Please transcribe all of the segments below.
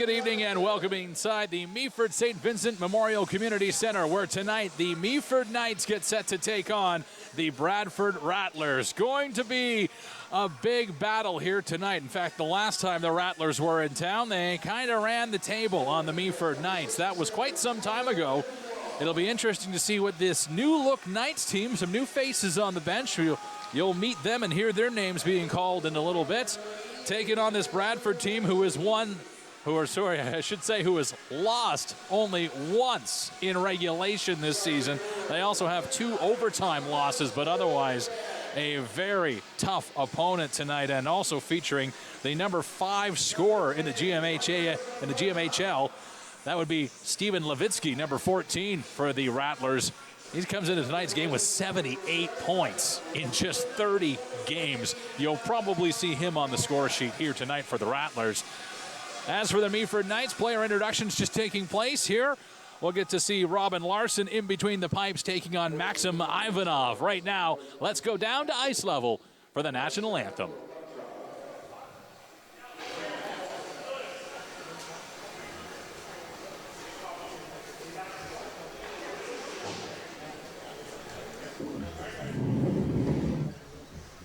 good evening and welcome inside the Meaford St. Vincent Memorial Community Center, where tonight the Meaford Knights get set to take on the Bradford Rattlers. Going to be a big battle here tonight. In fact, the last time the Rattlers were in town, they kind of ran the table on the Meaford Knights. That was quite some time ago. It'll be interesting to see what this new-look Knights team, some new faces on the bench. You'll meet them and hear their names being called in a little bit. Taking on this Bradford team who has lost only once in regulation this season. They also have 2 overtime losses, but otherwise a very tough opponent tonight, and also featuring the number 5 scorer in the GMHL. That would be Steven Levitsky, number 14 for the Rattlers. He comes into tonight's game with 78 points in just 30 games. You'll probably see him on the score sheet here tonight for the Rattlers. As for the Meaford Knights, player introductions just taking place here. We'll get to see Robin Larson in between the pipes taking on Maxim Ivanov. Right now, let's go down to ice level for the national anthem.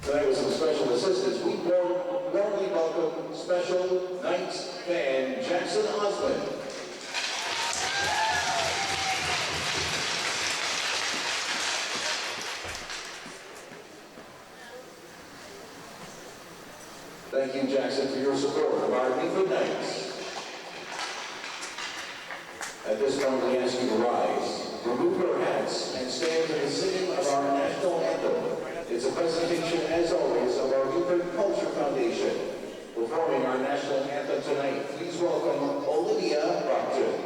Tonight with some special assistance, we warmly welcome special Knights fan Jackson Osmond. Thank you, Jackson, for your support of our Meaford Knights. At this point, we ask you to rise, remove your hats, and stand to the singing of our national anthem. It's a presentation, as always, of our Meaford Culture Foundation. Performing our national anthem tonight, please welcome Olivia Brockton.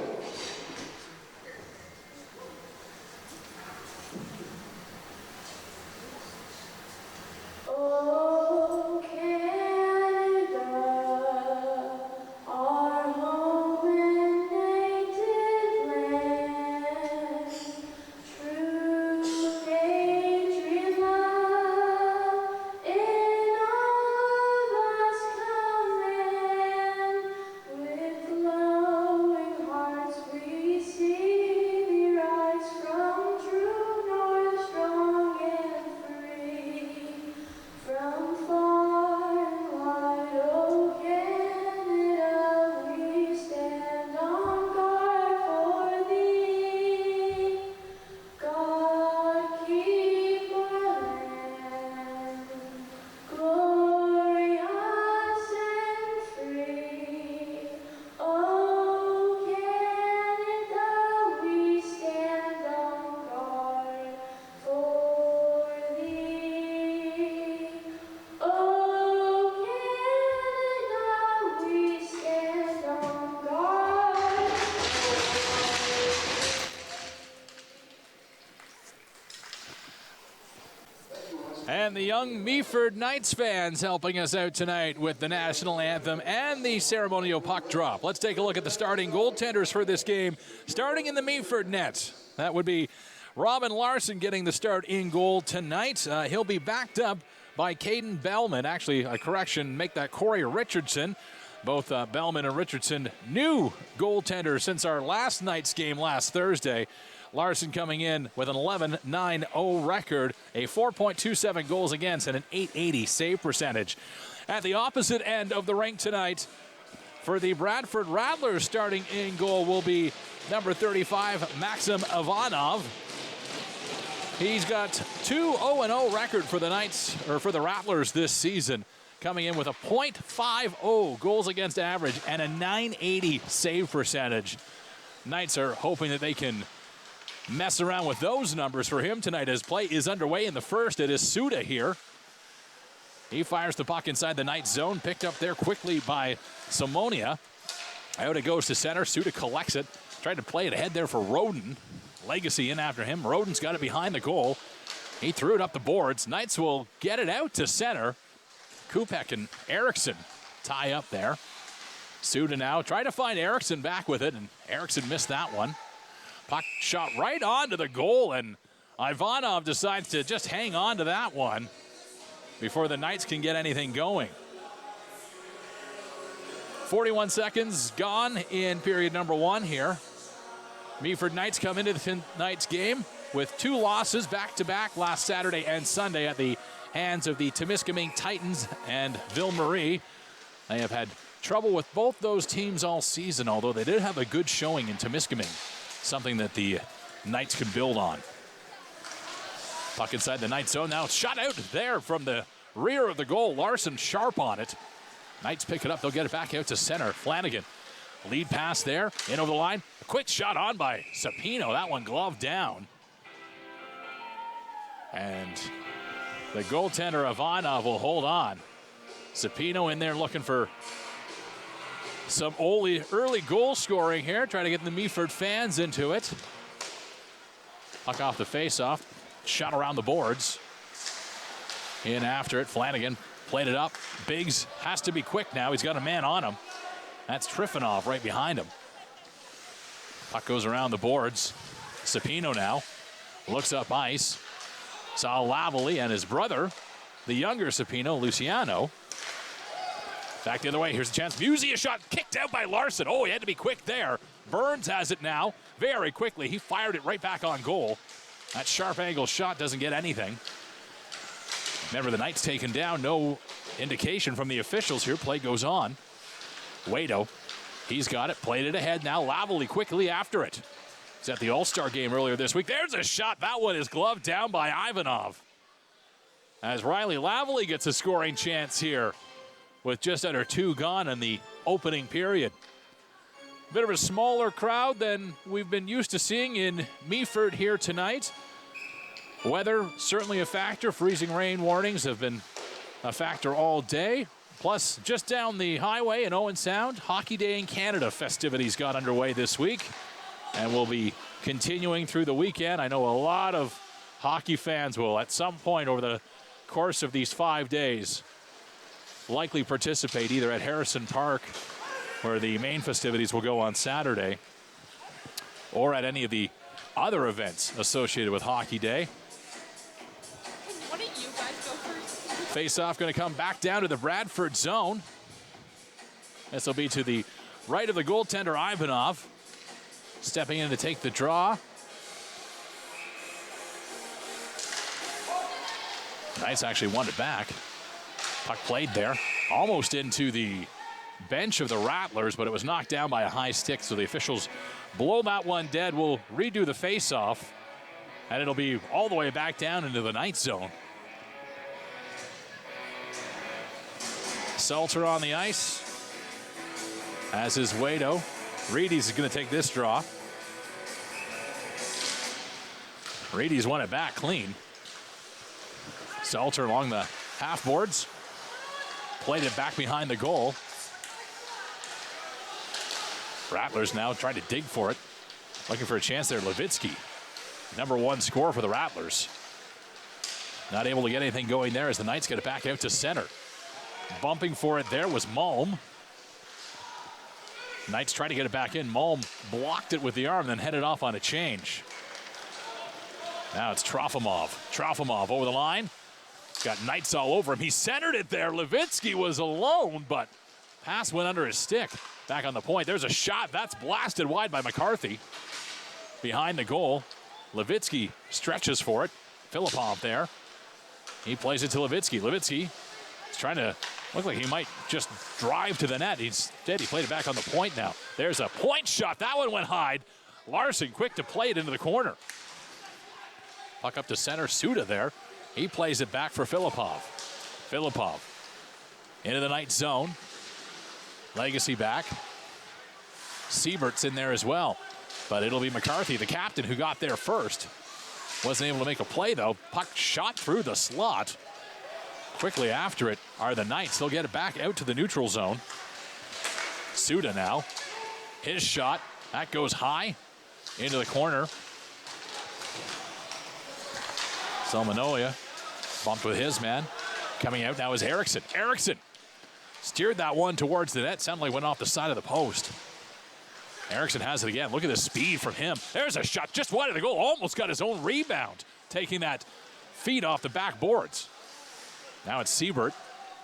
And the young Meaford Knights fans helping us out tonight with the national anthem and the ceremonial puck drop. Let's take a look at the starting goaltenders for this game. Starting in the Meaford net, that would be Robin Larson getting the start in goal tonight. He'll be backed up by Caden Bellman. Actually, a correction, make that Corey Richardson. Both Bellman and Richardson new goaltenders since our last night's game last Thursday. Larson coming in with an 11-9-0 record, a 4.27 goals against, and an 880 save percentage. At the opposite end of the rink tonight, for the Bradford Rattlers, starting in goal will be number 35, Maxim Ivanov. He's got 2-0-0 record for the Knights, or for the Rattlers this season, coming in with a .50 goals against average and a 980 save percentage. Knights are hoping that they can mess around with those numbers for him tonight as play is underway in the first. It is Suda here. He fires the puck inside the Knights zone, picked up there quickly by Simonia. Out it goes to center. Suda collects it. Tried to play it ahead there for Roden. Legacy in after him. Roden's got it behind the goal. He threw it up the boards. Knights will get it out to center. Kupek and Eriksson tie up there. Suda now trying to find Eriksson back with it, and Eriksson missed that one. Puck shot right onto the goal, and Ivanov decides to just hang on to that one before the Knights can get anything going. 41 seconds gone in period number 1 here. Meaford Knights come into tonight's game with 2 losses back-to-back last Saturday and Sunday at the hands of the Temiskaming Titans and Ville Marie. They have had trouble with both those teams all season, although they did have a good showing in Temiskaming, something that the Knights can build on. Puck inside the Knights zone. Now shot out there from the rear of the goal. Larson sharp on it. Knights pick it up. They'll get it back out to center. Flanagan. Lead pass there. In over the line. A quick shot on by Sapino. That one gloved down. And the goaltender Ivanov will hold on. Sapino in there looking for some early goal scoring here. Trying to get the Meaford fans into it. Puck off the faceoff. Shot around the boards. In after it. Flanagan played it up. Biggs has to be quick now. He's got a man on him. That's Trifonov right behind him. Puck goes around the boards. Sapino now looks up ice. Saw Lavalley and his brother, the younger Sapino, Luciano. Back the other way. Here's a chance. Musi, a shot kicked out by Larson. Oh, he had to be quick there. Burns has it now very quickly. He fired it right back on goal. That sharp angle shot doesn't get anything. Remember, the Knights taken down. No indication from the officials here. Play goes on. Wado, he's got it. Played it ahead now. Lavalley quickly after it. He's at the All-Star game earlier this week. There's a shot. That one is gloved down by Ivanov. As Riley Lavalley gets a scoring chance here with just under 2 gone in the opening period. Bit of a smaller crowd than we've been used to seeing in Meaford here tonight. Weather certainly a factor. Freezing rain warnings have been a factor all day. Plus, just down the highway in Owen Sound, Hockey Day in Canada festivities got underway this week and will be continuing through the weekend. I know a lot of hockey fans will, at some point over the course of these 5 days, likely participate either at Harrison Park, where the main festivities will go on Saturday, or at any of the other events associated with Hockey Day. Why don't you guys go first? Face-off going to come back down to the Bradford zone. This will be to the right of the goaltender, Ivanov. Stepping in to take the draw. Knights actually won it back. Puck played there. Almost into the bench of the Rattlers, but it was knocked down by a high stick, so the officials blow that one dead. We'll redo the face-off, and it'll be all the way back down into the Knights zone. Seltzer on the ice, as is Wado. Reedy's is going to take this draw. Reedy's won it back clean. Seltzer along the half boards. Played it back behind the goal. Rattlers now trying to dig for it. Looking for a chance there. Levitsky, #1 scorer for the Rattlers. Not able to get anything going there as the Knights get it back out to center. Bumping for it there was Malm. Knights try to get it back in. Malm blocked it with the arm, then headed off on a change. Now it's Trofimov. Trofimov over the line. Got Knights all over him. He centered it there. Levitsky was alone, but pass went under his stick. Back on the point. There's a shot. That's blasted wide by McCarthy. Behind the goal. Levitsky stretches for it. Filipov there. He plays it to Levitsky. Levitsky is trying to look like he might just drive to the net. Instead, he played it back on the point now. There's a point shot. That one went high. Larson quick to play it into the corner. Puck up to center. Suda there. He plays it back for Filipov. Filipov into the Knights zone. Legacy back. Siebert's in there as well. But it'll be McCarthy, the captain, who got there first. Wasn't able to make a play, though. Puck shot through the slot. Quickly after it are the Knights. They'll get it back out to the neutral zone. Suda now. His shot. That goes high into the corner. Salmanoia bumped with his man. Coming out now is Eriksson. Eriksson steered that one towards the net. Sounded like it went off the side of the post. Eriksson has it again. Look at the speed from him. There's a shot just wide of the goal. Almost got his own rebound, taking that feed off the back boards. Now it's Siebert.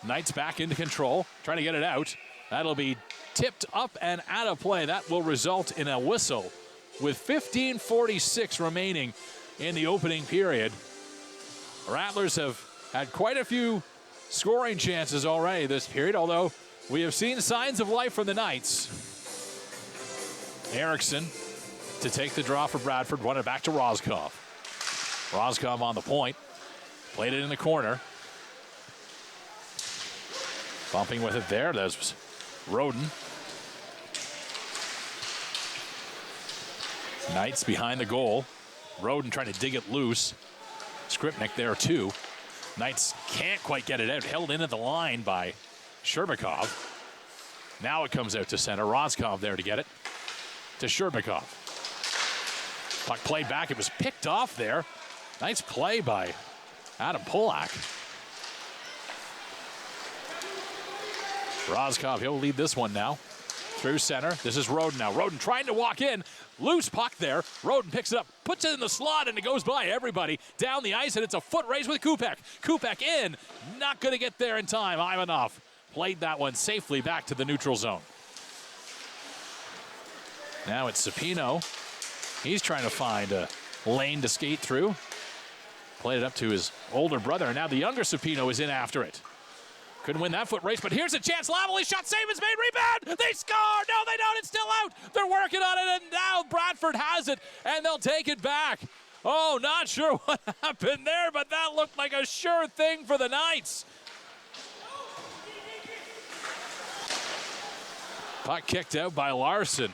Knights back into control, trying to get it out. That'll be tipped up and out of play. That will result in a whistle with 15:46 remaining in the opening period. Rattlers have had quite a few scoring chances already this period, although we have seen signs of life from the Knights. Erickson to take the draw for Bradford, run it back to Roscoff. Roscoff on the point, played it in the corner. Bumping with it there, there's Roden. Knights behind the goal. Roden trying to dig it loose. Skripnik there too. Knights can't quite get it out. Held in at the line by Sherbakov. Now it comes out to center. Roscoff there to get it to Sherbakov. Puck played back. It was picked off there. Nice play by Adam Polak. Roscoff, he'll lead this one now. Through center. This is Roden now. Roden trying to walk in. Loose puck there. Roden picks it up, puts it in the slot, and it goes by everybody down the ice, and it's a foot race with Kupek. Kupek in. Not going to get there in time. Ivanov played that one safely back to the neutral zone. Now it's Sapino. He's trying to find a lane to skate through. Played it up to his older brother, and now the younger Sapino is in after it. Couldn't win that foot race, but here's a chance. Lavallee shot, save is made, rebound. They score. No, they don't. It's still out. They're working on it, and now Bradford has it, and they'll take it back. Oh, not sure what happened there, but that looked like a sure thing for the Knights. Puck kicked out by Larson.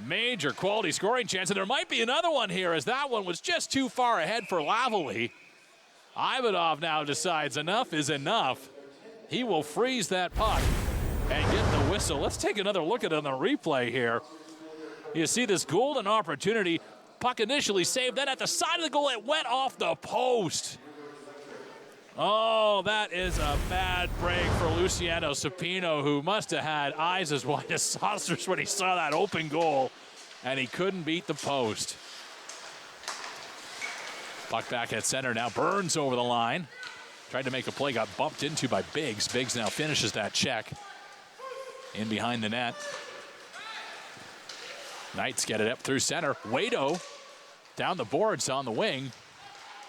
Major quality scoring chance, and there might be another one here, as that one was just too far ahead for Lavallee. Ivanov now decides enough is enough. He will freeze that puck and get the whistle. Let's take another look at it on the replay here. You see this golden opportunity. Puck initially saved. Then at the side of the goal, it went off the post. Oh, that is a bad break for Luciano Sapino, who must have had eyes as wide as saucers when he saw that open goal, and he couldn't beat the post. Puck back at center now. Burns over the line. Tried to make a play, got bumped into by Biggs. Biggs now finishes that check. In behind the net. Knights get it up through center. Waito down the boards on the wing.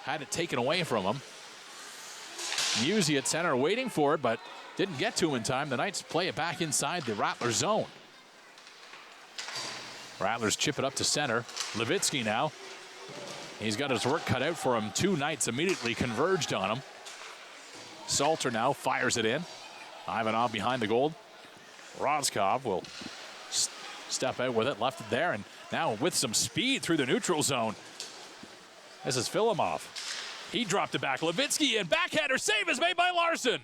Had it taken away from him. Musi at center waiting for it, but didn't get to him in time. The Knights play it back inside the Rattlers zone. Rattlers chip it up to center. Levitsky now. He's got his work cut out for him. Two Knights immediately converged on him. Salter now fires it in. Ivanov behind the goal. Roscoff will step out with it, left it there, and now with some speed through the neutral zone. This is Filimov. He dropped it back. Levitsky in. Backhander save is made by Larson.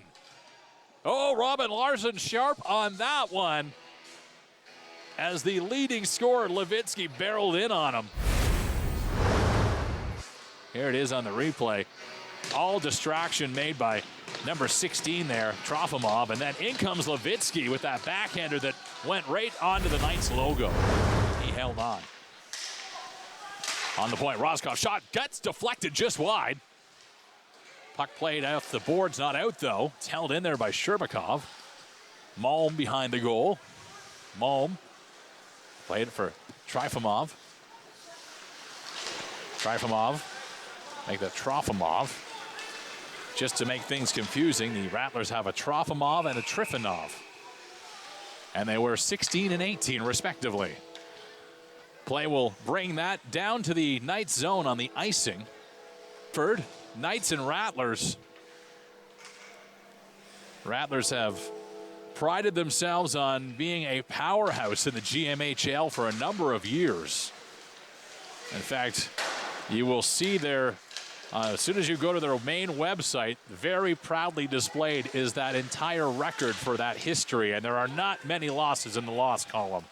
Oh, Robin Larson sharp on that one. As the leading scorer, Levitsky barreled in on him. Here it is on the replay. All distraction made by number 16 there, Trofimov, and then in comes Levitsky with that backhander that went right onto the Knights logo. He held on. On the point, Roscoff shot, gets deflected just wide. Puck played off the boards, not out though. It's held in there by Sherbakov. Malm behind the goal. Malm played it for Trofimov. Trofimov, make that Trofimov. Just to make things confusing, the Rattlers have a Trofimov and a Trifonov. And they were 16 and 18, respectively. Play will bring that down to the Knights zone on the icing. Knights and Rattlers. Rattlers have prided themselves on being a powerhouse in the GMHL for a number of years. In fact, you will see their as soon as you go to their main website, very proudly displayed is that entire record for that history, and there are not many losses in the loss column.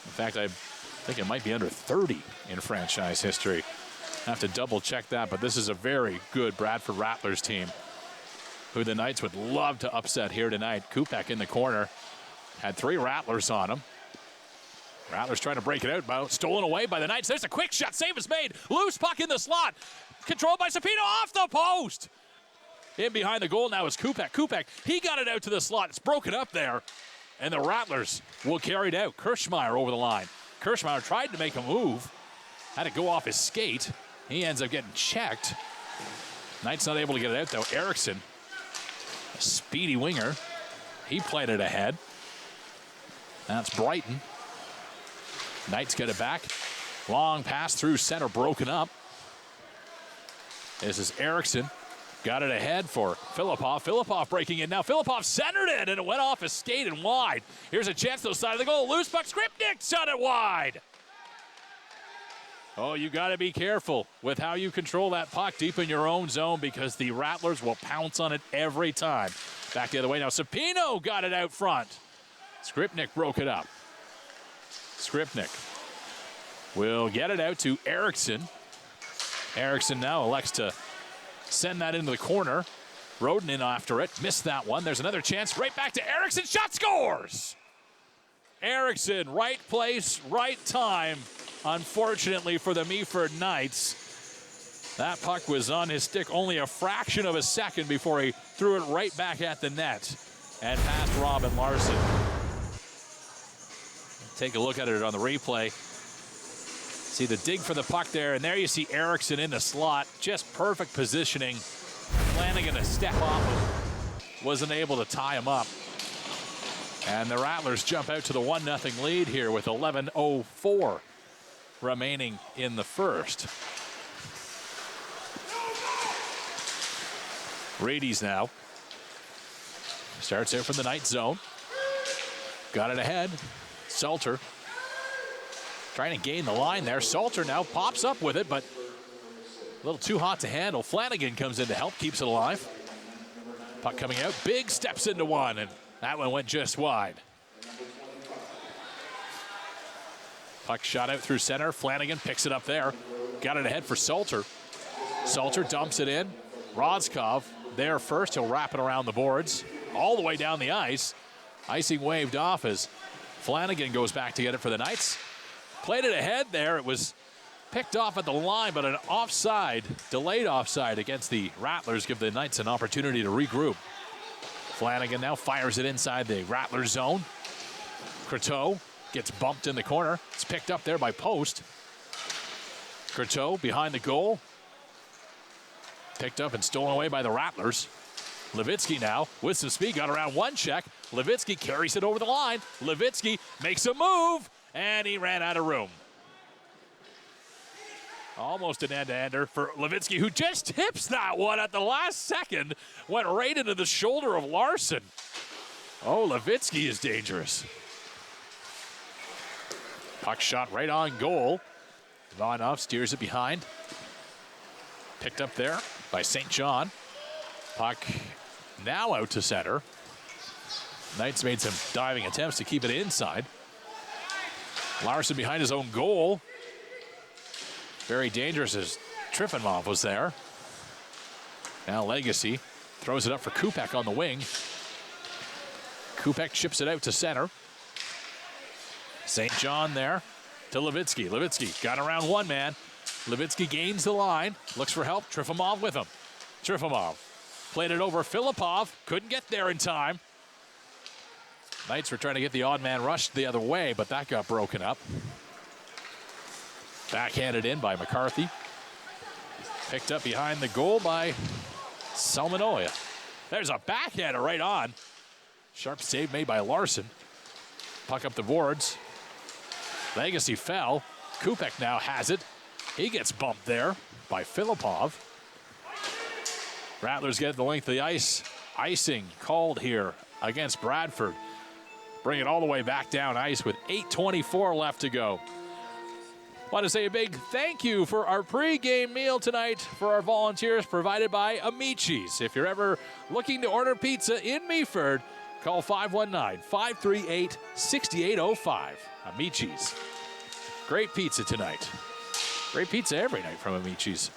In fact, I think it might be under 30 in franchise history. I have to double check that, but this is a very good Bradford Rattlers team who the Knights would love to upset here tonight. Kupek in the corner, had 3 Rattlers on him. Rattlers trying to break it out, stolen away by the Knights. There's a quick shot, save is made. Loose puck in the slot. Controlled by Sapino off the post. In behind the goal now is Kupek. Kupek, he got it out to the slot. It's broken up there. and the Rattlers will carry it out. Kirschmeyer over the line. Kirschmeyer tried to make a move. Had to go off his skate. He ends up getting checked. Knights not able to get it out, though. Erickson, a speedy winger. He played it ahead. That's Brighton. Knights get it back. Long pass through center, broken up. This is Erickson. Got it ahead for Filipov. Filipov breaking in now. Filipov centered it, and it went off his skate and wide. Here's a chance to the side of the goal. Loose puck. Skripnik shot it wide. Oh, you got to be careful with how you control that puck deep in your own zone because the Rattlers will pounce on it every time. Back the other way now. Sapino got it out front. Skripnik broke it up. Skripnik will get it out to Erickson. Erickson now elects to send that into the corner. Roden in after it. Missed that one. There's another chance. Right back to Erickson. Shot scores! Erickson, right place, right time. Unfortunately for the Meaford Knights. That puck was on his stick only a fraction of a second before he threw it right back at the net and past Robin Larson. Take a look at it on the replay. See the dig for the puck there, and there you see Erickson in the slot. Just perfect positioning. Flanagan a step off him. Wasn't able to tie him up. And the Rattlers jump out to the 1-0 lead here with 11:04 remaining in the first. Rades now. Starts out from the Knight zone. Got it ahead. Salter trying to gain the line there. Salter now pops up with it, but a little too hot to handle. Flanagan comes in to help, keeps it alive. Puck coming out. Big steps into one, and that one went just wide. Puck shot out through center. Flanagan picks it up there. Got it ahead for Salter. Salter dumps it in. Rozkov there first. He'll wrap it around the boards. All the way down the ice. Icing waved off as Flanagan goes back to get it for the Knights. Played it ahead there. It was picked off at the line, but an offside, delayed offside against the Rattlers give the Knights an opportunity to regroup. Flanagan now fires it inside the Rattlers zone. Croteau gets bumped in the corner. It's picked up there by Post. Croteau behind the goal. Picked up and stolen away by the Rattlers. Levitsky now with some speed, got around one check. Levitsky carries it over the line. Levitsky makes a move, and he ran out of room. Almost an end-to-ender for Levitsky, who just tips that one at the last second. Went right into the shoulder of Larson. Oh, Levitsky is dangerous. Puck shot right on goal. Ivanov steers it behind. Picked up there by St. John. Puck now out to center. Knights made some diving attempts to keep it inside. Larson behind his own goal. Very dangerous as Trifonov was there. Now Legacy throws it up for Kupek on the wing. Kupek chips it out to center. St. John there to Levitsky. Levitsky got around one man. Levitsky gains the line. Looks for help. Trifimov with him. Trifimov played it over Filipov. Couldn't get there in time. Knights were trying to get the odd man rush the other way, but that got broken up. Backhanded in by McCarthy. Picked up behind the goal by Salmanoia. There's a backhander right on. Sharp save made by Larson. Puck up the boards. Legacy fell. Kupek now has it. He gets bumped there by Filipov. Rattlers get the length of the ice. Icing called here against Bradford. Bring it all the way back down ice with 8:24 left to go. Want to say a big thank you for our pre-game meal tonight for our volunteers provided by Amici's. If you're ever looking to order pizza in Meaford, call 519-538-6805. Amici's. Great pizza tonight. Great pizza every night from Amici's.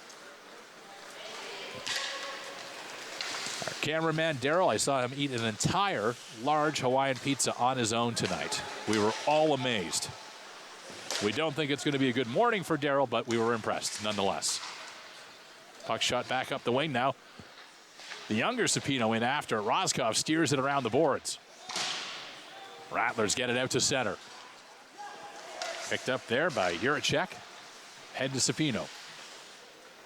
Our cameraman, Daryl, I saw him eat an entire large Hawaiian pizza on his own tonight. We were all amazed. We don't think it's going to be a good morning for Daryl, but we were impressed nonetheless. Puck shot back up the wing now. The younger Sapino in after. Rozkov steers it around the boards. Rattlers get it out to center. Picked up there by Juracek. Head to Sapino.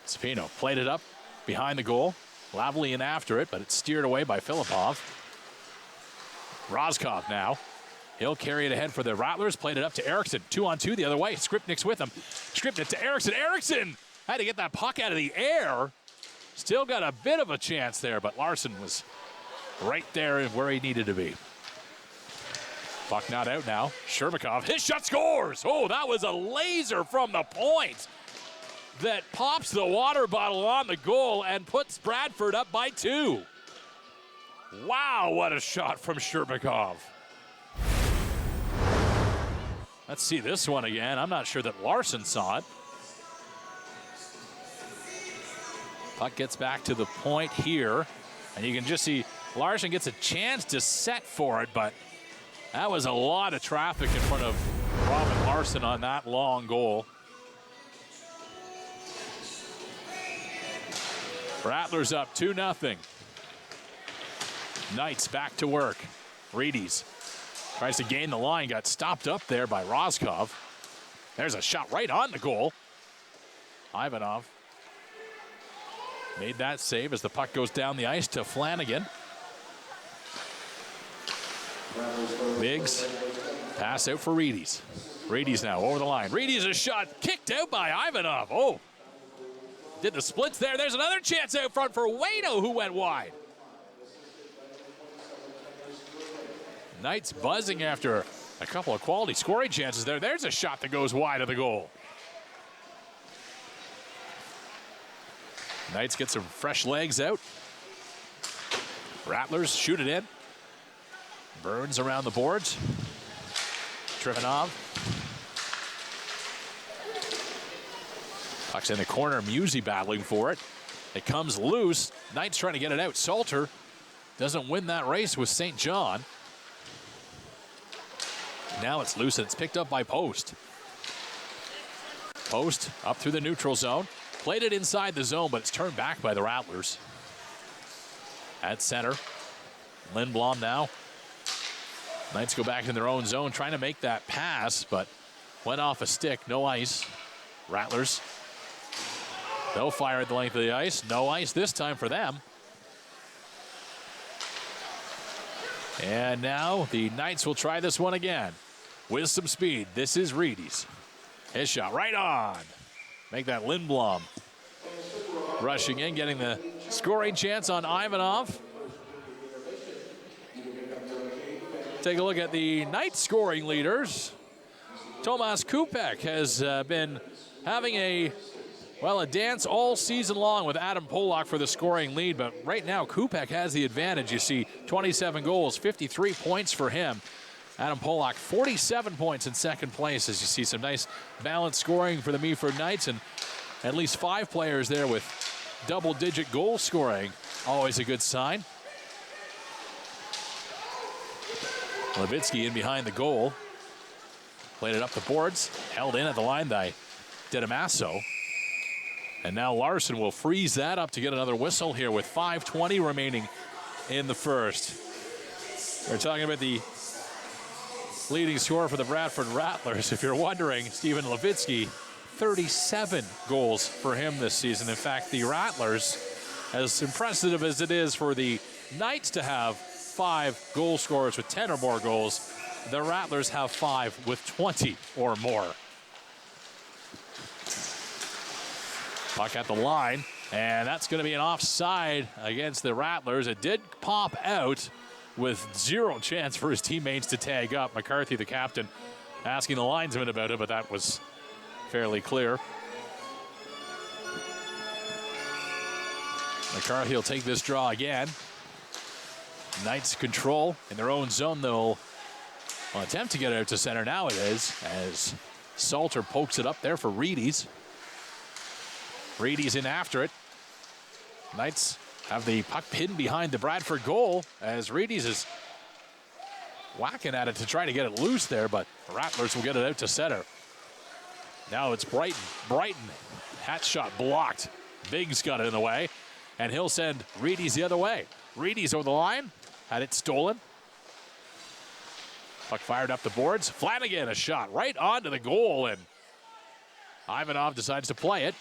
Sapino played it up behind the goal. Lavely in after it, but it's steered away by Filipov. Roscoff now. He'll carry it ahead for the Rattlers. Played it up to Eriksson. 2-on-2 the other way. Skripnik's with him. Skripnik to Eriksson. Eriksson had to get that puck out of the air. Still got a bit of a chance there, but Larson was right there where he needed to be. Puck not out now. Sherbakov, his shot scores! Oh, that was a laser from the point that pops the water bottle on the goal and puts Bradford up by 2. Wow, what a shot from Sherbakov. Let's see this one again. I'm not sure that Larson saw it. Puck gets back to the point here, and you can just see Larson gets a chance to set for it, but that was a lot of traffic in front of Robin Larson on that long goal. Rattlers up 2-0. Knights back to work. Reedies tries to gain the line, got stopped up there by Roscoff. There's a shot right on the goal. Ivanov made that save as the puck goes down the ice to Flanagan. Biggs, pass out for Reedies. Reedies now over the line. Reedies a shot kicked out by Ivanov. Oh, did the splits there. There's another chance out front for Waino, who went wide. Knights buzzing after a couple of quality scoring chances there. There's a shot that goes wide of the goal. Knights get some fresh legs out. Rattlers shoot it in. Burns around the boards. Trivanov. Puck's in the corner. Musi battling for it. It comes loose. Knights trying to get it out. Salter doesn't win that race with St. John. Now it's loose and it's picked up by Post. Post up through the neutral zone. Played it inside the zone, but it's turned back by the Rattlers. At center. Lindblom now. Knights go back in their own zone, trying to make that pass, but went off a stick. No ice. Rattlers. They'll fire at the length of the ice. No ice this time for them. And now the Knights will try this one again with some speed. This is Reedies. His shot right on. Make that Lindblom. Rushing in, getting the scoring chance on Ivanov. Take a look at the Knights scoring leaders. Tomas Kupek has been having a dance all season long with Adam Polak for the scoring lead, but right now Kupek has the advantage. You see 27 goals, 53 points for him. Adam Polak, 47 points in second place, as you see some nice balanced scoring for the Meaford Knights, and at least 5 players there with double-digit goal scoring. Always a good sign. Levitsky in behind the goal. Played it up the boards, held in at the line by Dedamasso. And now Larson will freeze that up to get another whistle here with 5:20 remaining in the first. We're talking about the leading scorer for the Bradford Rattlers. If you're wondering, Stephen Levitsky, 37 goals for him this season. In fact, the Rattlers, as impressive as it is for the Knights to have 5 goal scorers with 10 or more goals, the Rattlers have 5 with 20 or more. Puck at the line, and that's going to be an offside against the Rattlers. It did pop out with 0 chance for his teammates to tag up. McCarthy, the captain, asking the linesman about it, but that was fairly clear. McCarthy will take this draw again. Knights control in their own zone. They'll attempt to get it out to center. Now it is, as Salter pokes it up there for Reedies. Reedies in after it. Knights have the puck pinned behind the Bradford goal as Reedies is whacking at it to try to get it loose there, but the Rattlers will get it out to center. Now it's Brighton. Brighton, hat shot blocked. Biggs got it in the way, and he'll send Reedies the other way. Reedies over the line, had it stolen. Puck fired up the boards. Flanagan, a shot right onto the goal, and Ivanov decides to play it.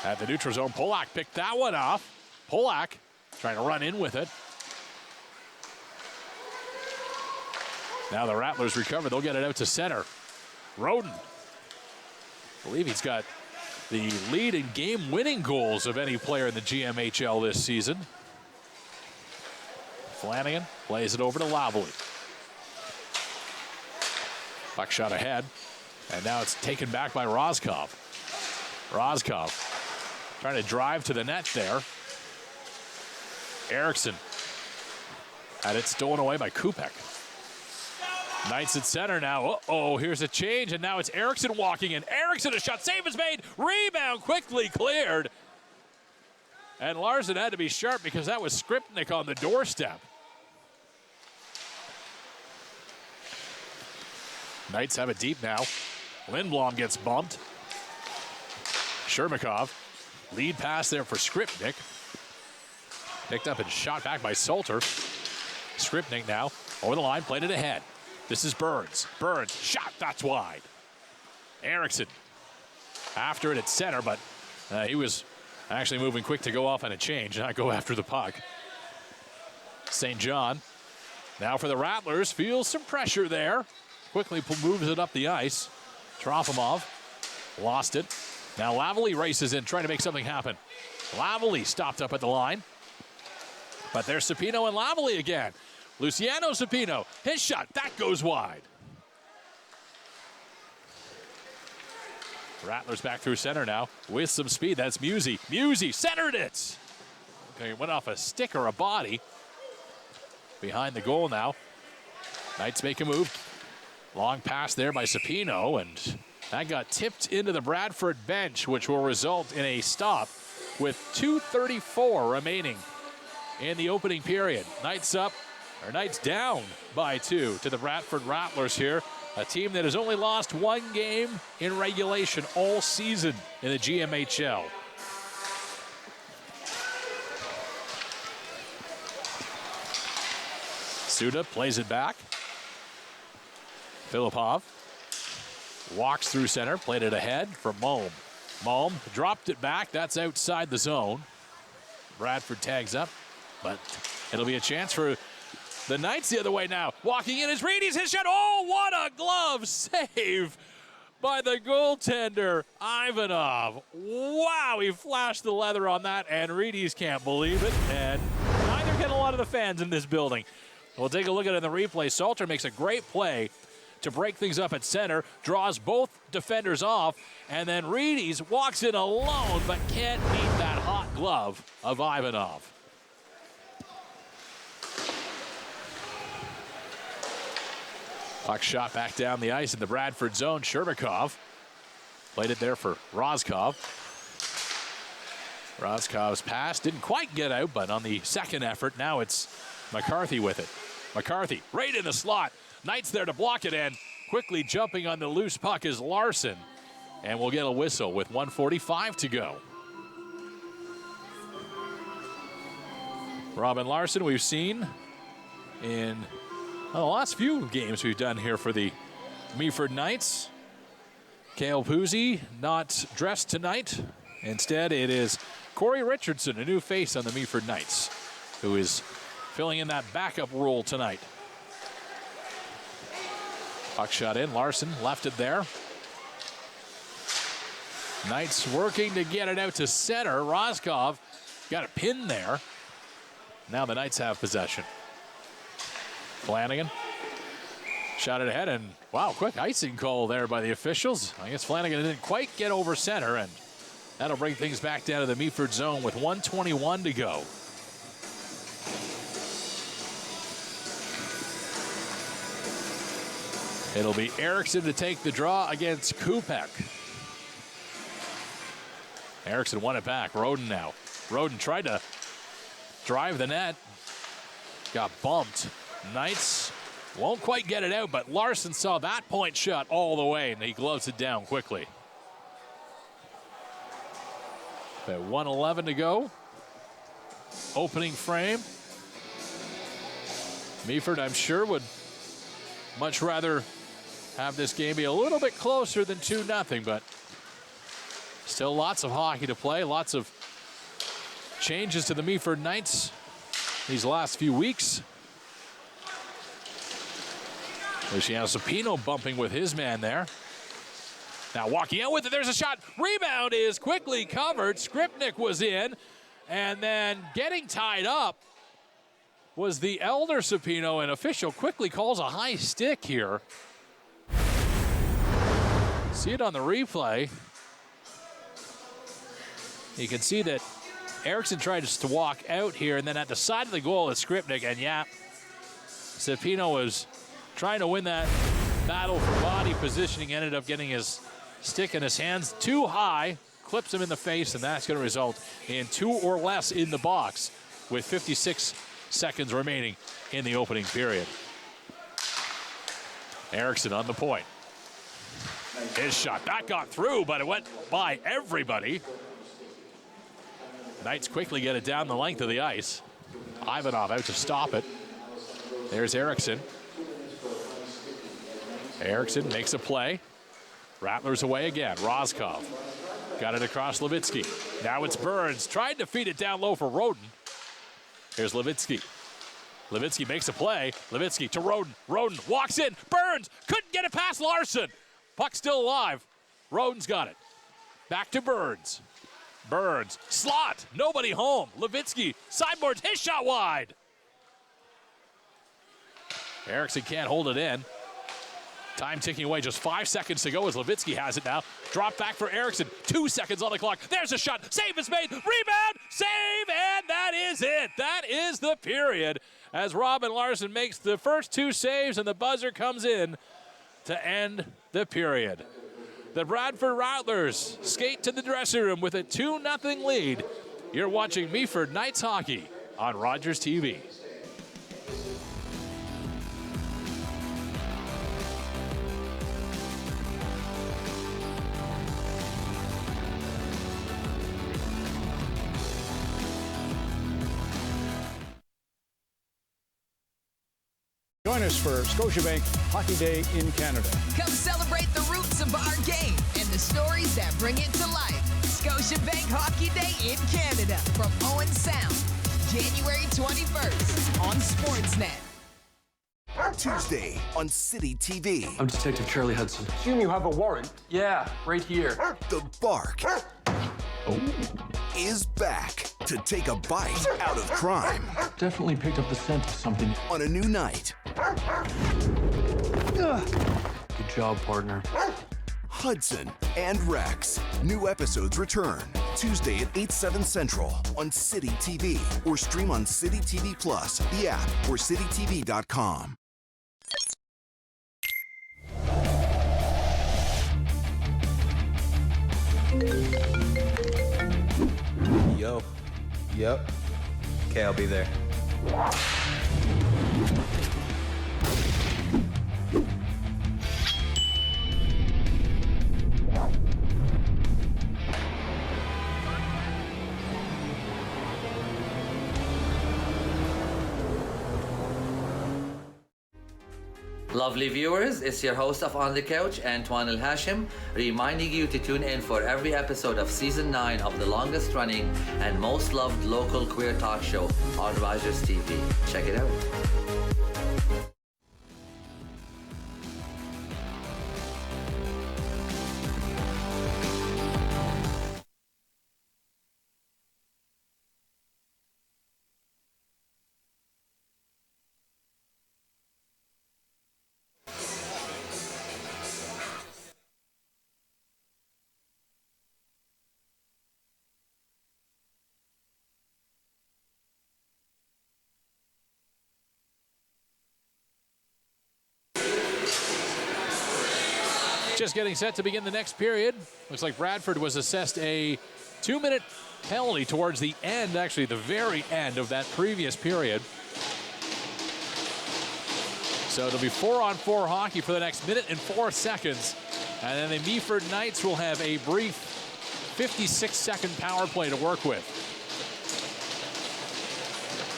At the neutral zone, Polak picked that one off. Polak trying to run in with it. Now the Rattlers recover. They'll get it out to center. Roden. I believe he's got the lead in game-winning goals of any player in the GMHL this season. Flanagan plays it over to Lavely. Puck shot ahead. And now it's taken back by Roscoff. Roscoff trying to drive to the net there. Eriksson had it stolen away by Kupek. Knights at center now. Uh-oh, here's a change, and now it's Eriksson walking in. Eriksson, a shot, save is made. Rebound quickly cleared. And Larson had to be sharp because that was Skripnik on the doorstep. Knights have it deep now. Lindblom gets bumped. Shermakov, lead pass there for Skripnik. Picked up and shot back by Salter. Skripnik now over the line, played it ahead. This is Burns. Burns, shot, that's wide. Eriksson after it at center, but he was actually moving quick to go off on a change, not go after the puck. St. John now for the Rattlers, feels some pressure there. Quickly moves it up the ice. Trofimov lost it. Now Lavely races in, trying to make something happen. Lavely stopped up at the line. But there's Sapino and Lavely again. Luciano Sapino, his shot, that goes wide. Rattlers back through center now with some speed. That's Musey. Musey centered it. Okay, went off a stick or a body. Behind the goal now. Knights make a move. Long pass there by Sapino, and that got tipped into the Bradford bench, which will result in a stop with 2:34 remaining in the opening period. Knights down by 2 to the Bradford Rattlers here, a team that has only lost one game in regulation all season in the GMHL. Suda plays it back. Filipov walks through center, played it ahead for Malm. Malm dropped it back. That's outside the zone. Bradford tags up, but it'll be a chance for the Knights the other way now. Walking in is Reedy's, his shot. Oh, what a glove save by the goaltender, Ivanov. Wow, he flashed the leather on that, and Reedy's can't believe it, and neither can a lot of the fans in this building. We'll take a look at it in the replay. Salter makes a great play to break things up at center, draws both defenders off, and then Reedy's walks in alone, but can't beat that hot glove of Ivanov. Puck shot back down the ice in the Bradford zone. Shermakov played it there for Roscoff. Roskov's pass didn't quite get out, but on the second effort, now it's McCarthy with it. McCarthy right in the slot. Knights there to block it, and quickly jumping on the loose puck is Larson. And we'll get a whistle with 1:45 to go. Robin Larson, we've seen in the last few games we've done here for the Meaford Knights. Cale Puzzi not dressed tonight. Instead, it is Corey Richardson, a new face on the Meaford Knights, who is filling in that backup role tonight. Puck shot in. Larson left it there. Knights working to get it out to center. Roscoff got a pin there. Now the Knights have possession. Flanagan shot it ahead, and wow, quick icing call there by the officials. I guess Flanagan didn't quite get over center, and that'll bring things back down to the Meaford zone with 1:21 to go. It'll be Eriksson to take the draw against Kupek. Eriksson won it back. Roden now. Roden tried to drive the net. Got bumped. Knights won't quite get it out, but Larson saw that point shot all the way, and he gloves it down quickly. About 1:11 to go. Opening frame. Meaford, I'm sure, would much rather have this game be a little bit closer than 2-0, but still lots of hockey to play, lots of changes to the Meaford Knights these last few weeks. Luciano Cepino bumping with his man there. Now walking out with it, there's a shot. Rebound is quickly covered. Skripnik was in, and then getting tied up was the elder Cepino, and official quickly calls a high stick here. See it on the replay. You can see that Eriksson tried to walk out here, and then at the side of the goal is Skripnik, and yeah, Cepino was trying to win that battle for body positioning, ended up getting his stick in his hands too high, clips him in the face, and that's going to result in 2 or less in the box with 56 seconds remaining in the opening period. Eriksson on the point. His shot, that got through, but it went by everybody. Knights quickly get it down the length of the ice. Ivanov out to stop it. There's Eriksson. Eriksson makes a play. Rattlers away again. Roscoff got it across Levitsky. Now it's Burns. Tried to feed it down low for Roden. Here's Levitsky. Levitsky makes a play. Levitsky to Roden. Roden walks in. Burns couldn't get it past Larson. Puck still alive. Roden's got it. Back to Burns. Burns. Slot. Nobody home. Levitsky. Sideboards. His shot wide. Eriksson can't hold it in. Time ticking away, just 5 seconds to go as Levitsky has it now. Drop back for Eriksson, 2 seconds on the clock. There's a shot, save is made, rebound, save, and that is it. That is the period as Robin Larson makes the first 2 saves and the buzzer comes in to end the period. The Bradford Rattlers skate to the dressing room with a 2-0 lead. You're watching Meaford Knights hockey on Rogers TV. Join us for Scotiabank Hockey Day in Canada. Come celebrate the roots of our game and the stories that bring it to life. Scotiabank Hockey Day in Canada from Owen Sound, January 21st on Sportsnet. Tuesday on City TV. I'm Detective Charlie Hudson. Assume you have a warrant. Yeah, right here. The Bark is back to take a bite out of crime Definitely picked up the scent of something. on a new night. Good job, partner. Hudson and Rex. New episodes return Tuesday at 8/7 Central on City TV or stream on City TV Plus, the app, or citytv.com. Yo. Yep. Okay, I'll be there. Lovely viewers, it's your host of On the Couch, Antoine El Hashim, reminding you to tune in for every episode of Season 9 of the longest running and most loved local queer talk show on Rogers TV. Check it out. Just getting set to begin the next period. Looks like Bradford was assessed a 2-minute penalty towards the end, actually the very end of that previous period. So it'll be 4-on-4 hockey for the next minute and 4 seconds. And then the Meaford Knights will have a brief 56-second power play to work with.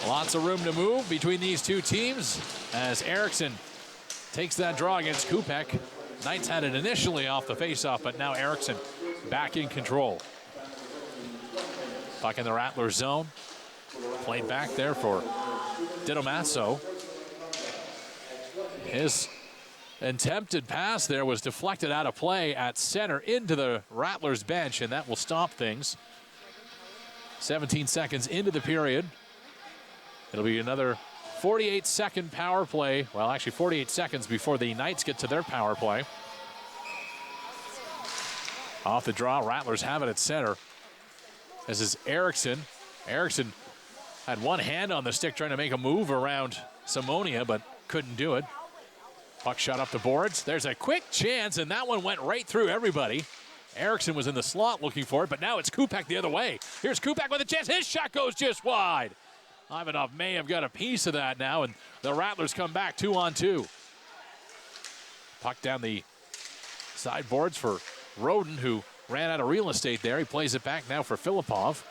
Lots of room to move between these two teams as Eriksson takes that draw against Kupek. Knights had it initially off the faceoff, but now Eriksson back in control. Puck in the Rattlers zone. Played back there for Didomasso. His attempted pass there was deflected out of play at center into the Rattlers bench, and that will stop things. 17 seconds into the period. It'll be another 48-second power play. Well, actually 48 seconds before the Knights get to their power play. Off the draw, Rattlers have it at center. This is Eriksson. Eriksson had one hand on the stick trying to make a move around Simonia, but couldn't do it. Puck shot up the boards. There's a quick chance, and that one went right through everybody. Eriksson was in the slot looking for it, but now it's Kupek the other way. Here's Kupek with a chance. His shot goes just wide. Ivanov may have got a piece of that now, and the Rattlers come back 2-on-2. Puck down the sideboards for Roden, who ran out of real estate there. He plays it back now for Filipov.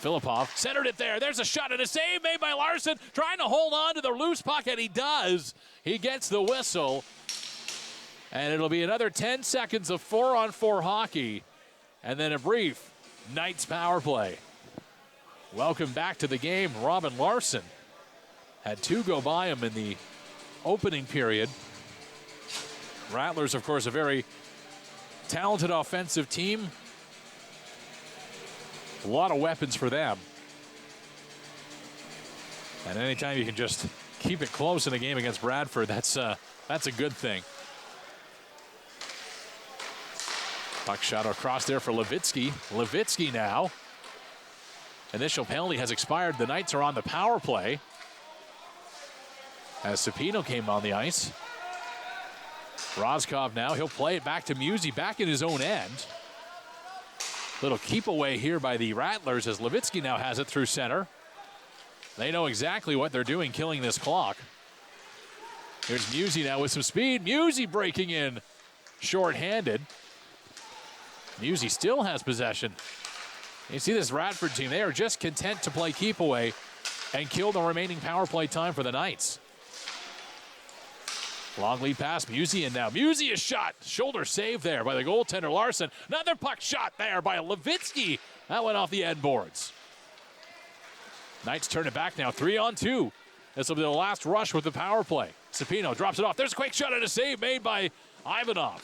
Filipov centered it there. There's a shot and a save made by Larson, trying to hold on to the loose puck, and he does. He gets the whistle, and it'll be another 10 seconds of 4-on-4 hockey, and then a brief Knights power play. Welcome back to the game. Robin Larson had two go by him in the opening period. Rattlers, of course, a very talented offensive team. A lot of weapons for them. And anytime you can just keep it close in a game against Bradford, that's a good thing. Puck shot across there for Levitsky. Levitsky now. Initial penalty has expired. The Knights are on the power play as Cepino came on the ice. Rozkov now, he'll play it back to Musi, back in his own end. Little keep away here by the Rattlers as Levitsky now has it through center. They know exactly what they're doing, killing this clock. Here's Musi now with some speed. Musi breaking in short-handed. Musi still has possession. You see this Radford team, they are just content to play keep away and kill the remaining power play time for the Knights. Long lead pass, Musi, and now Musi is shot. Shoulder save there by the goaltender Larson. Another puck shot there by Levitsky. That went off the end boards. Knights turn it back now, 3-on-2. This will be the last rush with the power play. Cepino drops it off. There's a quick shot and a save made by Ivanov.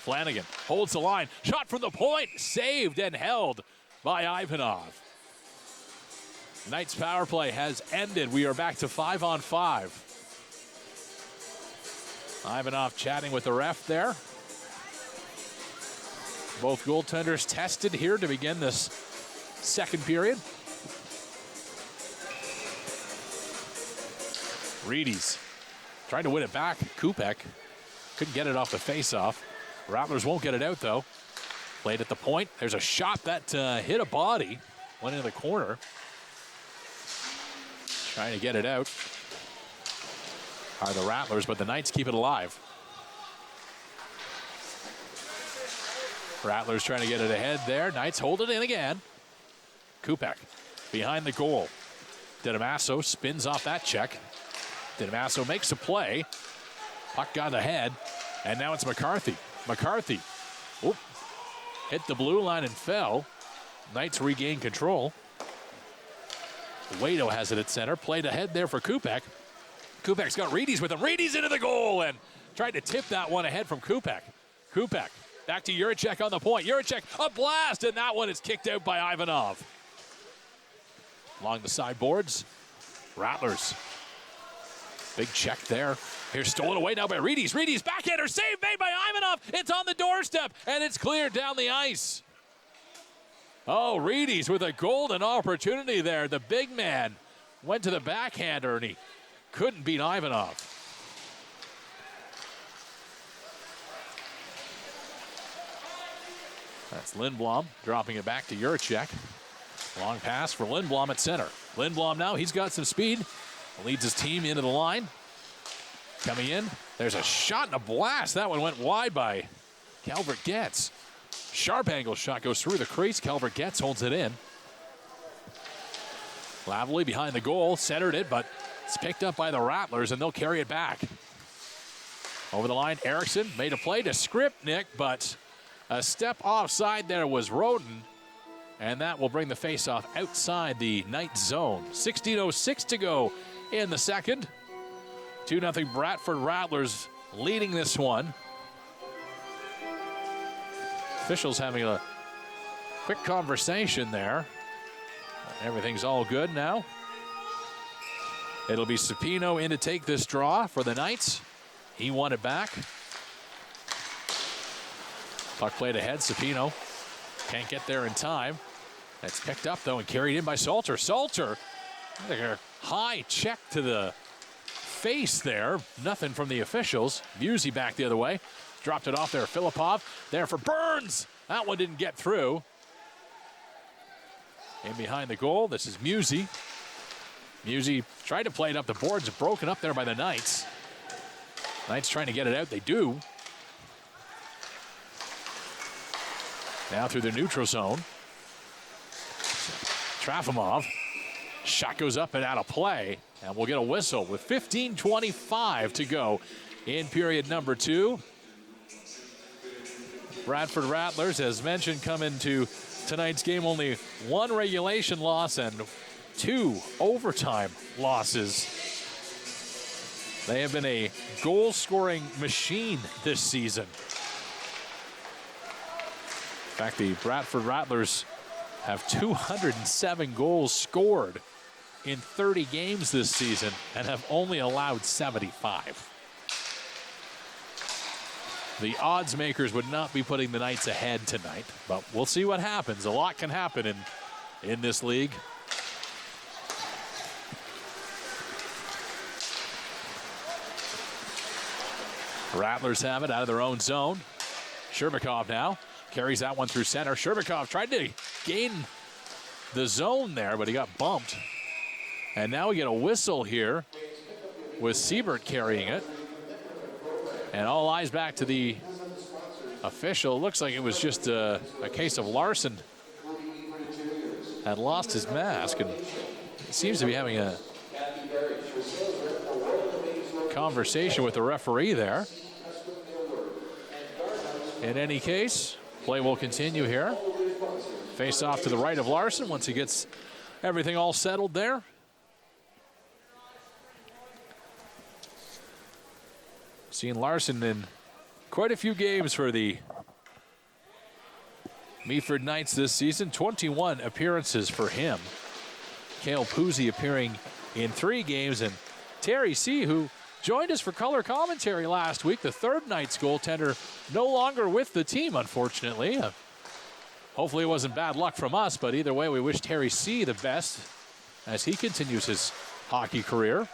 Flanagan holds the line. Shot from the point. Saved and held by Ivanov. Knights power play has ended. We are back to 5-on-5. Ivanov chatting with the ref there. Both goaltenders tested here to begin this second period. Reedy's trying to win it back. Kupek couldn't get it off the faceoff. Rattlers won't get it out, though. Played at the point. There's a shot that hit a body. Went into the corner. Trying to get it out are the Rattlers, but the Knights keep it alive. Rattlers trying to get it ahead there. Knights hold it in again. Kupek behind the goal. Didomasso spins off that check. Didomasso makes a play. Puck got ahead, and now it's McCarthy. McCarthy hit the blue line and fell. Knights regain control. Waito has it at center. Played ahead there for Kupek. Kupek's got Reedy's with him. Reedy's into the goal and tried to tip that one ahead from Kupek. Kupek back to Juracek on the point. Juracek, a blast, and that one is kicked out by Ivanov. Along the sideboards, Rattlers. Big check there. Here's stolen away now by Reedy's. Reedy's backhander save made by Ivanov. It's on the doorstep, and it's cleared down the ice. Oh, Reedy's with a golden opportunity there. The big man went to the backhander, and he couldn't beat Ivanov. That's Lindblom dropping it back to Juracek. Long pass for Lindblom at center. Lindblom now, he's got some speed. Leads his team into the line. Coming in, there's a shot and a blast. That one went wide by Calvert Getz. Sharp angle shot goes through the crease. Calvert Getz holds it in. Lavely behind the goal, centered it, but it's picked up by the Rattlers, and they'll carry it back. Over the line, Erickson made a play to Skripnik, but a step offside there was Roden, and that will bring the faceoff outside the Knights zone. 16:06 to go in the second. 2-0 Bradford Rattlers leading this one. Officials having a quick conversation there. Everything's all good now. It'll be Supino in to take this draw for the Knights. He won it back. Puck played ahead. Supino can't get there in time. That's picked up, though, and carried in by Salter. Salter, like a high check to the face there. Nothing from the officials. Musey back the other way. Dropped it off there. Filipov there for Burns. That one didn't get through. In behind the goal, this is Musey. Musey tried to play it up the boards, broken up there by the Knights. Knights trying to get it out, they do. Now through the neutral zone. Trafimov, shot goes up and out of play, and we'll get a whistle with 15:25 to go in period number 2. Bradford Rattlers, as mentioned, come into tonight's game only 1 regulation loss and 2 overtime losses. They have been a goal-scoring machine this season. In fact, the Bradford Rattlers have 207 goals scored in 30 games this season and have only allowed 75. The odds makers would not be putting the Knights ahead tonight, but we'll see what happens. A lot can happen in this league. Rattlers have it out of their own zone. Sherbakov now carries that one through center. Sherbakov tried to gain the zone there, but he got bumped. And now we get a whistle here with Siebert carrying it. And all eyes back to the official. Looks like it was just a case of Larson had lost his mask, and he seems to be having a conversation with the referee there. In any case, play will continue here. Face off to the right of Larson once he gets everything all settled there. Seen Larson in quite a few games for the Meaford Knights this season. 21 appearances for him. Cale Puzzi appearing in 3 games, and Terry C., who joined us for color commentary last week, the third Knights goaltender, no longer with the team, unfortunately. Hopefully it wasn't bad luck from us, but either way, we wish Terry C. the best as he continues his hockey career.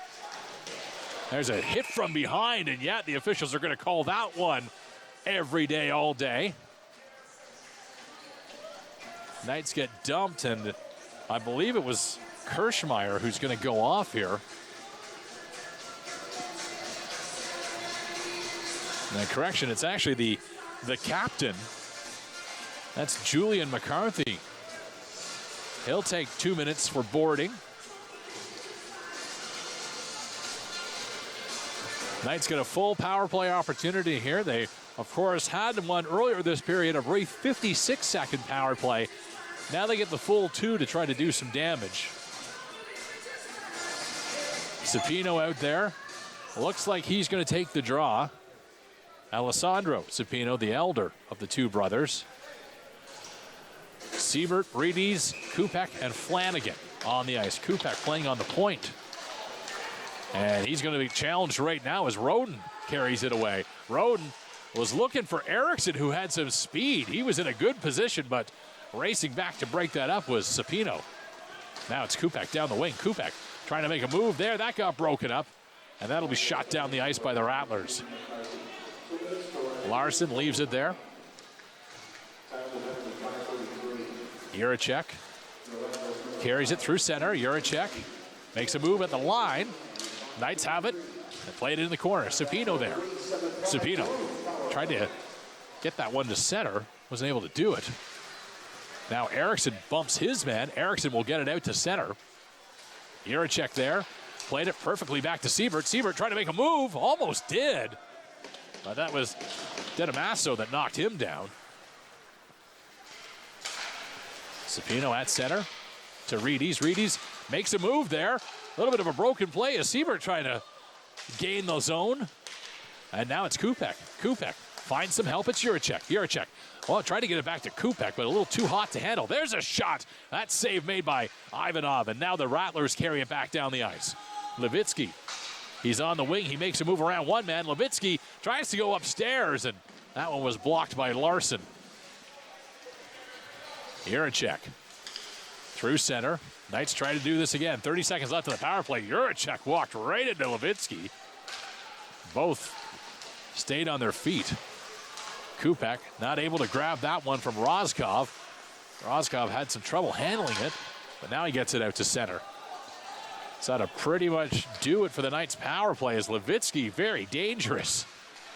There's a hit from behind, and yet the officials are going to call that one every day, all day. Knights get dumped, and I believe it was Kirschmeyer who's going to go off here. Now, correction, it's actually the captain. That's Julian McCarthy. He'll take 2 minutes for boarding. Knights get a full power play opportunity here. They, of course, had one earlier this period, a brief 56-second power play. Now they get the full 2 to try to do some damage. Supino out there. Looks like he's going to take the draw. Alessandro Supino, the elder of the 2 brothers. Siebert, Breedes, Kupek, and Flanagan on the ice. Kupek playing on the point. And he's going to be challenged right now as Roden carries it away. Roden was looking for Erickson, who had some speed. He was in a good position, but racing back to break that up was Supino. Now it's Kupek down the wing. Kupek trying to make a move there. That got broken up, and that'll be shot down the ice by the Rattlers. Larson leaves it there. Juracek carries it through center. Juracek makes a move at the line. Knights have it. They play it in the corner. Supino there. Supino tried to get that one to center. Wasn't able to do it. Now Erickson bumps his man. Erickson will get it out to center. Juracek there. Played it perfectly back to Siebert. Siebert trying to make a move. Almost did. But that was Dedamasso that knocked him down. Cepino at center to Reedes. Reedes makes a move there. A little bit of a broken play as Siebert trying to gain the zone. And now it's Kupek. Kupek finds some help. It's Juracek. Juracek. Well, tried to get it back to Kupek, but a little too hot to handle. There's a shot. That save made by Ivanov. And now the Rattlers carry it back down the ice. Levitsky. He's on the wing. He makes a move around one man. Levitsky tries to go upstairs, and that one was blocked by Larson. Juracek through center. Knights try to do this again. 30 seconds left in the power play. Juracek walked right into Levitsky. Both stayed on their feet. Kupek not able to grab that one from Rozkov. Rozkov had some trouble handling it, but now he gets it out to center. So that'll pretty much do it for the Knights power play as Levitsky, very dangerous,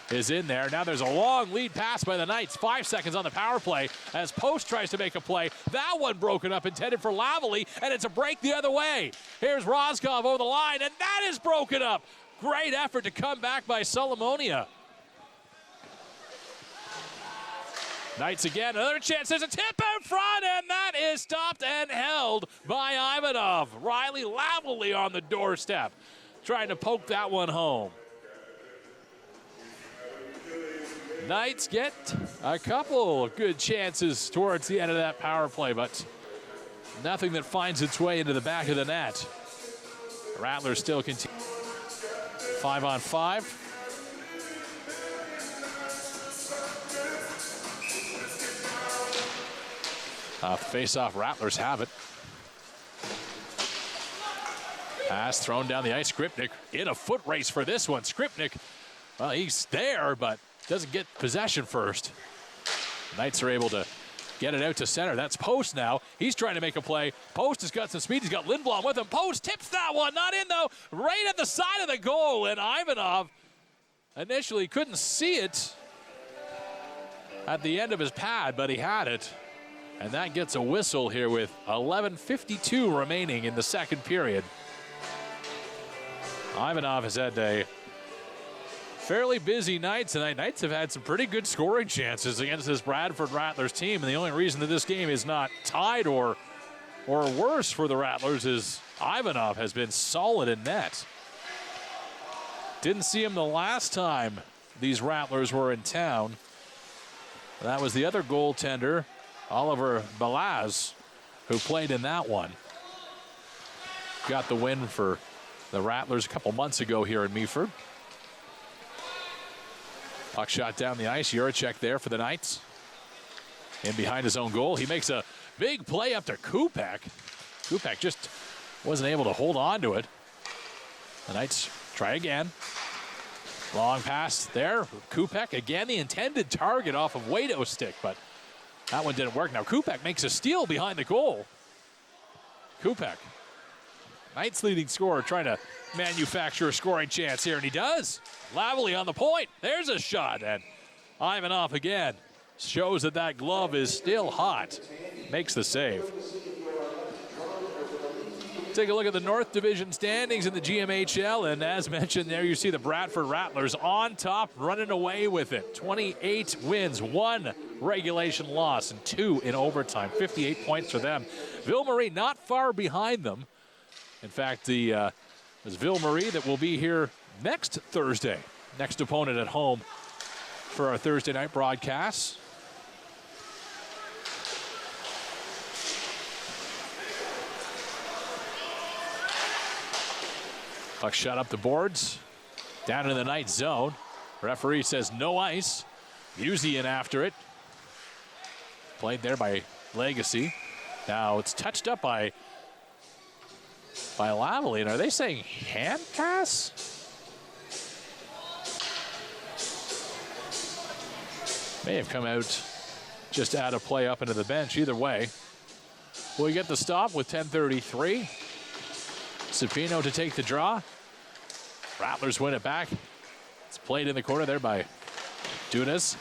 is in there. Now there's a long lead pass by the Knights. 5 seconds on the power play as Post tries to make a play. That one broken up, intended for Lavalley, and it's a break the other way. Here's Rozkov over the line, and that is broken up. Great effort to come back by Solomonia. Knights again, another chance. There's a tip in front, and that is stopped and held by Ivanov. Riley Lavalley on the doorstep, trying to poke that one home. Knights get a couple of good chances towards the end of that power play, but nothing that finds its way into the back of the net. Rattlers still continue. 5-on-5. Face-off, Rattlers have it. Pass thrown down the ice. Skripnik in a foot race for this one. Skripnik, well, he's there, but doesn't get possession first. Knights are able to get it out to center. That's Post now. He's trying to make a play. Post has got some speed. He's got Lindblom with him. Post tips that one. Not in, though. Right at the side of the goal. And Ivanov initially couldn't see it at the end of his pad, but he had it. And that gets a whistle here with 11:52 remaining in the second period. Ivanov has had a fairly busy night tonight. Knights have had some pretty good scoring chances against this Bradford Rattlers team. And the only reason that this game is not tied or worse for the Rattlers is Ivanov has been solid in net. Didn't see him the last time these Rattlers were in town. That was the other goaltender, Oliver Balaz, who played in that one. Got the win for the Rattlers a couple months ago here in Meaford. Puck shot down the ice. Juracek there for the Knights. In behind his own goal. He makes a big play up to Kupek. Kupek just wasn't able to hold on to it. The Knights try again. Long pass there. Kupek again, the intended target off of Wado's stick, but that one didn't work. Now Kupek makes a steal behind the goal. Kupek, Knights leading scorer, trying to manufacture a scoring chance here, and he does. Lavalley on the point. There's a shot, and Ivanov again shows that that glove is still hot. Makes the save. Take a look at the North Division standings in the GMHL, and as mentioned there, you see the Bradford Rattlers on top, running away with it. 28 wins, 1 regulation loss, and 2 in overtime. 58 points for them. Ville-Marie not far behind them. In fact, there's Ville-Marie that will be here next Thursday. Next opponent at home for our Thursday night broadcasts. Puck shot up the boards, down in the Knights zone. Referee says no ice. Busey in after it. Played there by Legacy. Now it's touched up by Lavalley. And are they saying hand pass? May have come out just out of play up into the bench. Either way, we get the stop with 10:33. Cepino to take the draw. Rattlers win it back. It's played in the corner there by Dunas.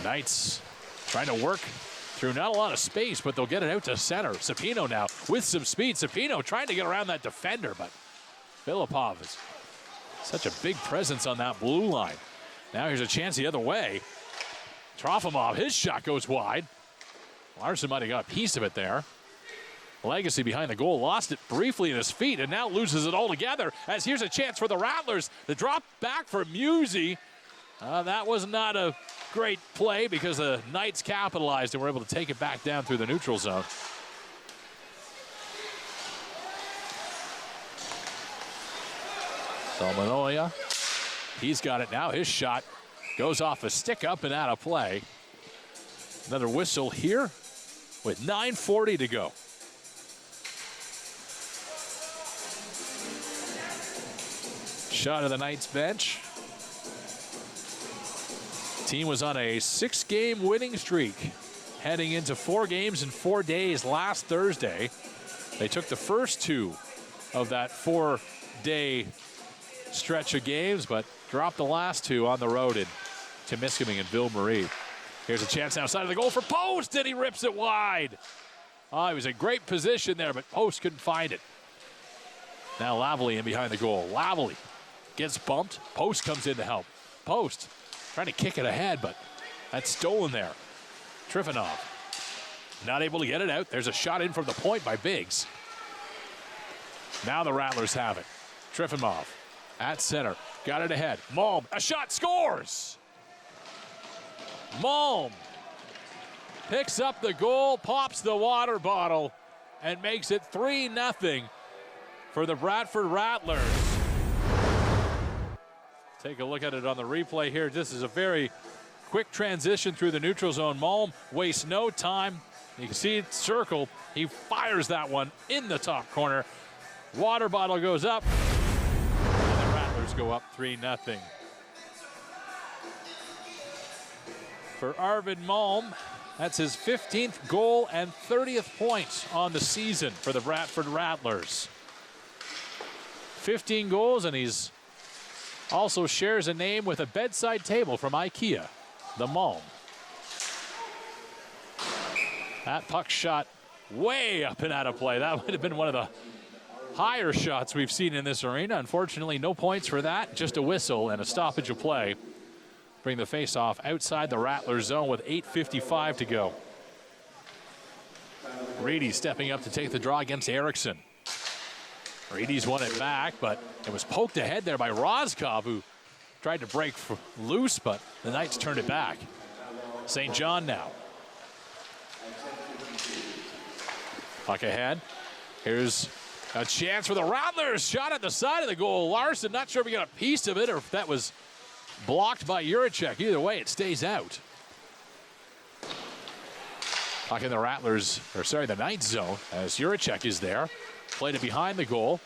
Knights trying to work through not a lot of space, but they'll get it out to center. Sapino now with some speed. Sapino trying to get around that defender, but Filipov is such a big presence on that blue line. Now here's a chance the other way. Trofimov, his shot goes wide. Larson might have got a piece of it there. Legacy behind the goal, lost it briefly at his feet, and now loses it altogether, as here's a chance for the Rattlers. The drop back for Musi. That was not a great play because the Knights capitalized and were able to take it back down through the neutral zone. Salmonoia, he's got it now. His shot goes off a stick up and out of play. Another whistle here with 9:40 to go. Shot of the Knights bench. Team was on a 6-game winning streak heading into 4 games in 4 days last Thursday. They took the first 2 of that 4-day stretch of games, but dropped the last 2 on the road in Temiskaming and Ville Marie. Here's a chance outside of the goal for Post, and he rips it wide. He was in great position there, but Post couldn't find it. Now Lavely in behind the goal. Lavely gets bumped. Post comes in to help. Post trying to kick it ahead, but that's stolen there. Trifonov not able to get it out. There's a shot in from the point by Biggs. Now the Rattlers have it. Trifonov at center. Got it ahead. Malm, a shot, scores! Malm picks up the goal, pops the water bottle, and makes it 3-0 for the Bradford Rattlers. Take a look at it on the replay here. This is a very quick transition through the neutral zone. Malm wastes no time. You can see it circle. He fires that one in the top corner. Water bottle goes up, and the Rattlers go up 3-0. For Arvid Malm, that's his 15th goal and 30th point on the season for the Bradford Rattlers. 15 goals, and he's also shares a name with a bedside table from IKEA, the Malm. That puck shot way up and out of play. That would have been one of the higher shots we've seen in this arena. Unfortunately, no points for that. Just a whistle and a stoppage of play. Bring the face-off outside the Rattlers zone with 8:55 to go. Reedy stepping up to take the draw against Eriksson. Reedy's won it back, but it was poked ahead there by Rozkov, who tried to break loose, but the Knights turned it back. St. John now. Puck ahead. Here's a chance for the Rattlers. Shot at the side of the goal. Larson, not sure if he got a piece of it or if that was blocked by Juracek. Either way, it stays out. Puck in the the Knights zone as Juracek is there. Played it behind the goal.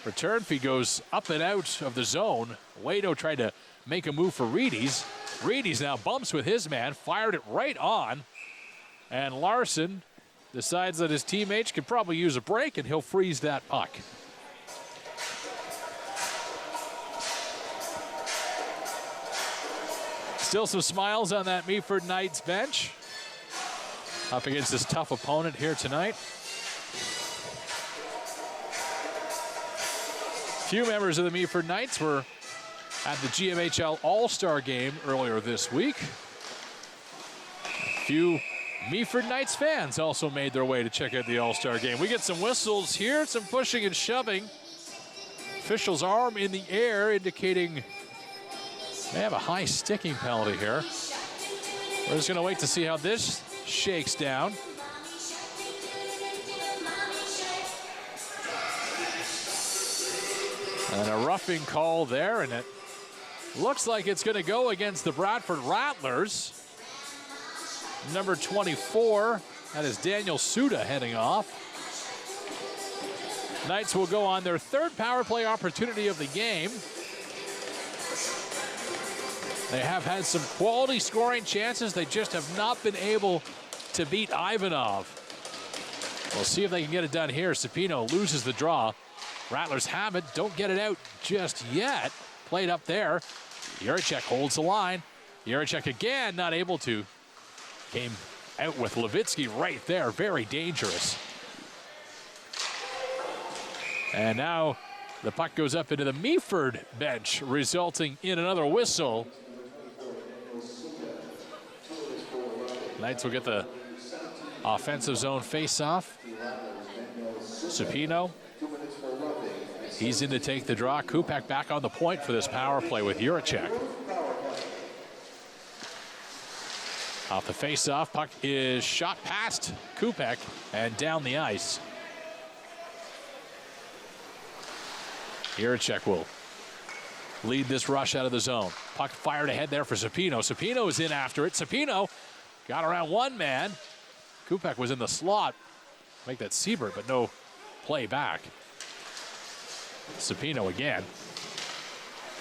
Return feed goes up and out of the zone. Waito tried to make a move for Reedy's. Reedy's now bumps with his man, fired it right on. And Larson decides that his teammates could probably use a break, and he'll freeze that puck. Still some smiles on that Meaford Knights bench. Up against this tough opponent here tonight. Few members of the Meaford Knights were at the GMHL All-Star game earlier this week. A few Meaford Knights fans also made their way to check out the All-Star game. We get some whistles here, some pushing and shoving. Official's arm in the air indicating they have a high sticking penalty here. We're just going to wait to see how this shakes down. And a roughing call there, and it looks like it's going to go against the Bradford Rattlers. Number 24, that is Daniel Suda heading off. Knights will go on their 3rd power play opportunity of the game. They have had some quality scoring chances. They just have not been able to beat Ivanov. We'll see if they can get it done here. Sapino loses the draw. Rattlers have it, don't get it out just yet. Played up there. Juracek holds the line. Juracek again, not able to. Came out with Levitsky right there. Very dangerous. And now the puck goes up into the Meaford bench, resulting in another whistle. Knights will get the offensive zone face-off. Supino, he's in to take the draw. Kupek back on the point for this power play with Juracek. Off the face-off, puck is shot past Kupek and down the ice. Juracek will lead this rush out of the zone. Puck fired ahead there for Supino. Supino is in after it. Supino got around one man. Kupek was in the slot. Make that Siebert, but no play back. Supino again.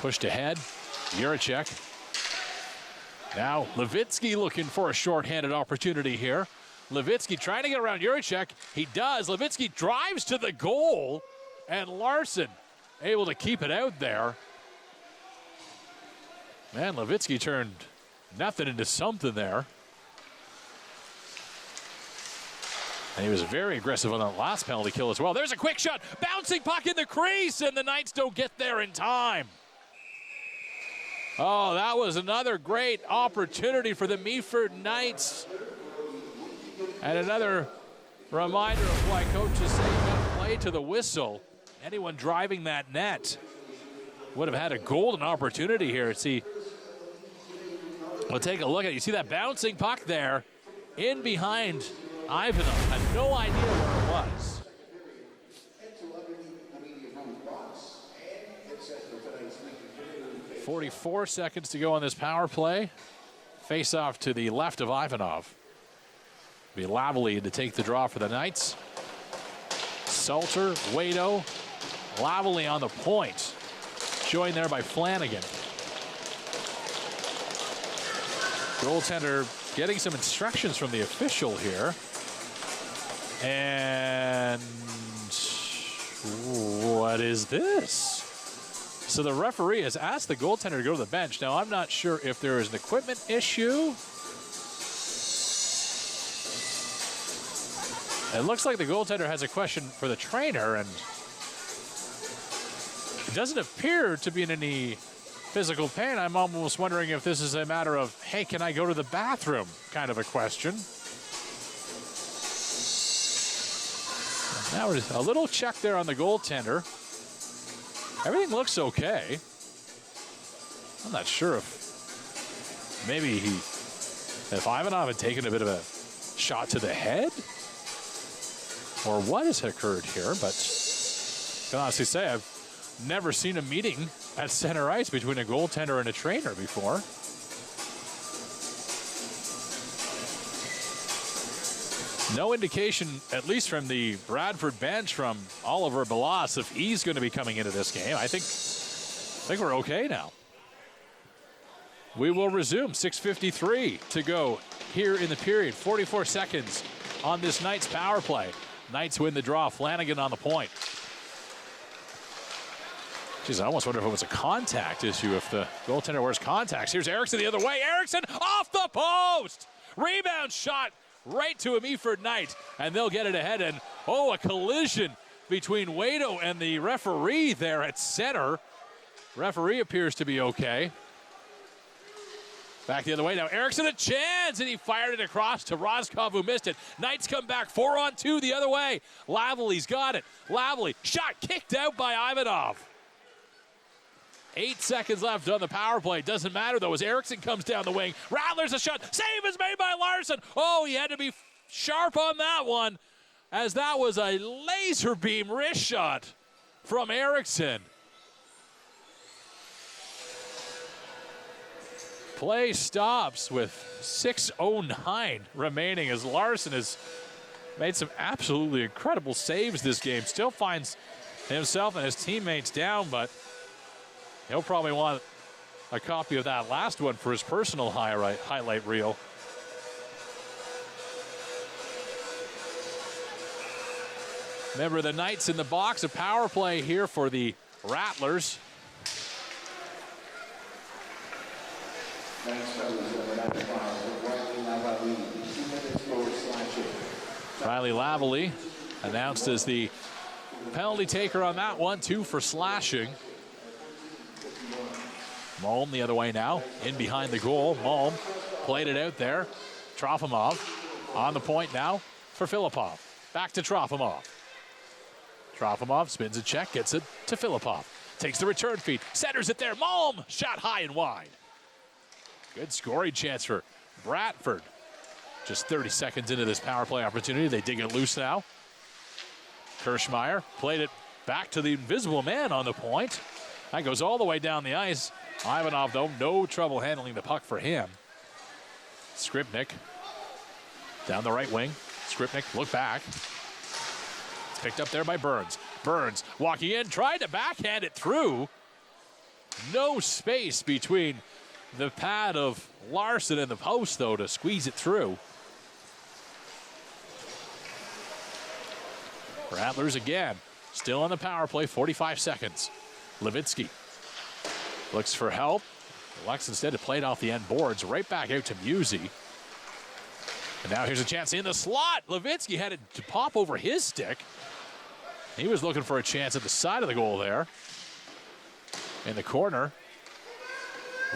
Pushed ahead. Juracek. Now Levitsky looking for a shorthanded opportunity here. Levitsky trying to get around Juracek. He does. Levitsky drives to the goal. And Larson able to keep it out there. Man, Levitsky turned nothing into something there. And he was very aggressive on that last penalty kill as well. There's a quick shot. Bouncing puck in the crease, and the Knights don't get there in time. Oh, that was another great opportunity for the Meaford Knights. And another reminder of why coaches say you got to play to the whistle. Anyone driving that net would have had a golden opportunity here. See, we'll take a look at it. You see that bouncing puck there in behind Ivanov. Had no idea where it was. 44 seconds to go on this power play. Face off to the left of Ivanov. Be Lavely to take the draw for the Knights. Salter, Waito, Lavely on the point. Joined there by Flanagan. Goaltender getting some instructions from the official here. And what is this? So the referee has asked the goaltender to go to the bench. Now, I'm not sure if there is an equipment issue. It looks like the goaltender has a question for the trainer, and it doesn't appear to be in any physical pain. I'm almost wondering if this is a matter of, hey, can I go to the bathroom kind of a question. Now a little check there on the goaltender. Everything looks okay. I'm not sure if maybe if Ivanov had taken a bit of a shot to the head or what has occurred here, but I can honestly say I've never seen a meeting at center ice between a goaltender and a trainer before. No indication, at least from the Bradford bench, from Oliver Balas, if he's going to be coming into this game. I think we're okay now. We will resume. 6:53 to go here in the period. 44 seconds on this Knights power play. Knights win the draw. Flanagan on the point. Jeez, I almost wonder if it was a contact issue if the goaltender wears contacts. Here's Eriksson the other way. Eriksson off the post. Rebound shot right to a Meaford Knight, and they'll get it ahead. And a collision between Waito and the referee there at center. Referee appears to be okay. Back the other way now. Eriksson a chance, and he fired it across to Roscoff, who missed it. Knights come back 4-on-2 the other way. Lavely's got it. Lavely shot kicked out by Ivanov. 8 seconds left on the power play. Doesn't matter, though, as Eriksson comes down the wing. Rattlers a shot. Save is made by Larson. Oh, he had to be sharp on that one, as that was a laser beam wrist shot from Eriksson. Play stops with 6:09 remaining as Larson has made some absolutely incredible saves this game. Still finds himself and his teammates down, but he'll probably want a copy of that last one for his personal highlight reel. Remember, the Knights in the box, a power play here for the Rattlers. Next comes number 95, Riley Lavalley, 2 minutes for slashing. Riley Lavalley announced as the penalty taker on that one, 2 for slashing. Malm the other way now, in behind the goal. Malm played it out there. Trofimov on the point now for Filipov. Back to Trofimov. Trofimov spins a check, gets it to Filipov. Takes the return feed, centers it there. Malm, shot high and wide. Good scoring chance for Bradford. Just 30 seconds into this power play opportunity. They dig it loose now. Kirschmeyer played it back to the invisible man on the point. That goes all the way down the ice. Ivanov, though, no trouble handling the puck for him. Skripnik down the right wing. Skripnik, look back. It's picked up there by Burns. Burns walking in, trying to backhand it through. No space between the pad of Larson and the post, though, to squeeze it through. Rattlers again, still on the power play, 45 seconds. Levitsky looks for help. Elects instead to play it off the end boards, right back out to Musey. And now here's a chance in the slot. Levitsky had it to pop over his stick. He was looking for a chance at the side of the goal there. In the corner,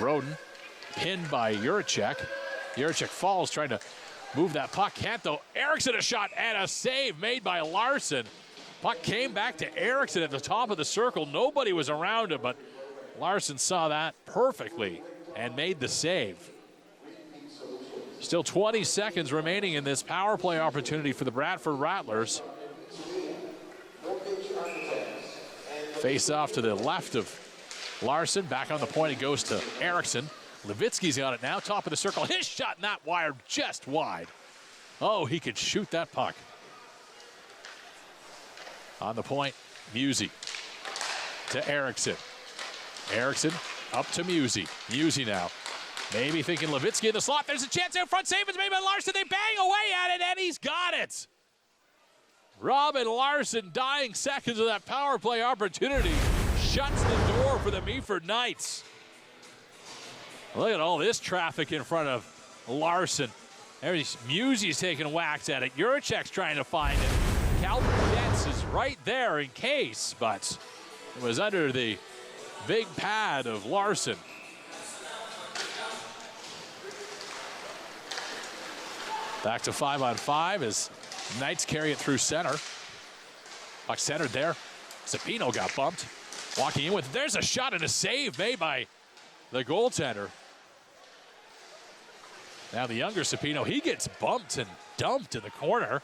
Roden pinned by Juracek. Juracek falls trying to move that puck. Can't though. Eriksson a shot and a save made by Larson. Puck came back to Eriksson at the top of the circle. Nobody was around him, but Larson saw that perfectly and made the save. Still 20 seconds remaining in this power play opportunity for the Bradford Rattlers. Face off to the left of Larson. Back on the point it goes to Eriksson. Levitsky's got it now, top of the circle. His shot, not wired, just wide. Oh, he could shoot that puck. On the point, Musey to Eriksson. Eriksson up to Musey. Musey now. Maybe thinking Levitsky in the slot. There's a chance out front. Save is made by Larson. They bang away at it, and he's got it. Robin Larson, dying seconds of that power play opportunity, shuts the door for the Meaford Knights. Look at all this traffic in front of Larson. There's Musey's taking whacks at it. Juracek's trying to find it. Calvin Dents is right there in case, but it was under the big pad of Larson. Back to 5-on-5 as Knights carry it through center. Puck centered there. Cepino got bumped. Walking in with, there's a shot and a save made by the goaltender. Now the younger Cepino, he gets bumped and dumped in the corner.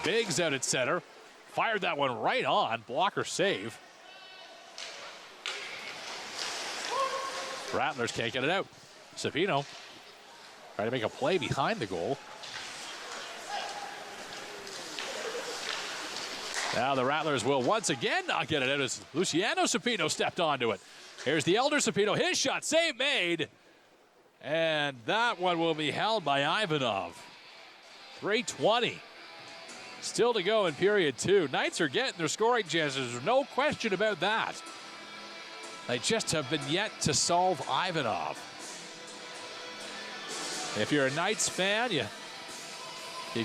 Biggs out at center. Fired that one right on. Blocker save. Rattlers can't get it out. Cepino trying to make a play behind the goal. Now the Rattlers will once again not get it out as Luciano Cepino stepped onto it. Here's the elder Cepino. His shot, save made. And that one will be held by Ivanov. 3:20. Still to go in period 2. Knights are getting their scoring chances. There's no question about that. They just have been yet to solve Ivanov. If you're a Knights fan, you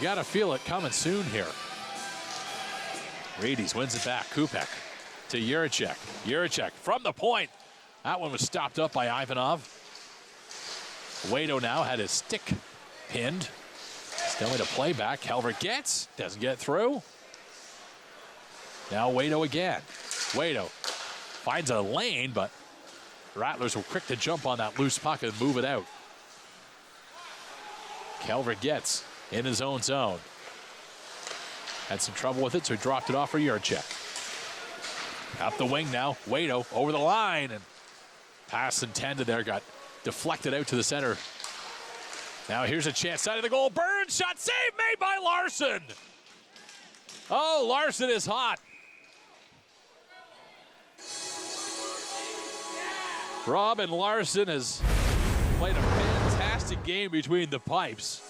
got to feel it coming soon here. Reedies wins it back. Kupek to Juracek. Juracek from the point. That one was stopped up by Ivanov. Waito now had his stick pinned. Still with a play back. Calvert gets, doesn't get through. Now Waito again. Waito finds a lane, but Rattlers were quick to jump on that loose puck and move it out. Calvert gets in his own zone. Had some trouble with it, so he dropped it off for Juracek. Up the wing now. Waito over the line, and pass intended there got deflected out to the center. Now here's a chance, side of the goal. Burns shot, save made by Larson. Oh, Larson is hot. Robin Larson has played a fantastic game between the pipes.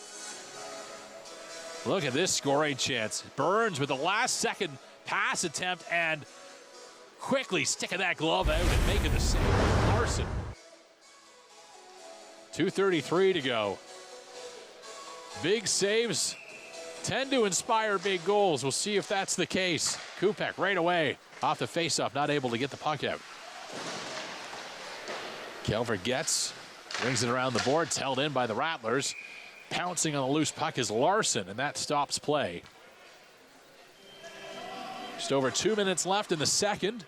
Look at this scoring chance. Burns with the last second pass attempt and quickly sticking that glove out and making the save. Larson 2:33 to go. Big saves tend to inspire big goals. We'll see if that's the case. Kupek right away off the faceoff, not able to get the puck out. Calvert gets, brings it around the boards, held in by the Rattlers. Pouncing on the loose puck is Larson, and that stops play. Just over 2 minutes left in the second.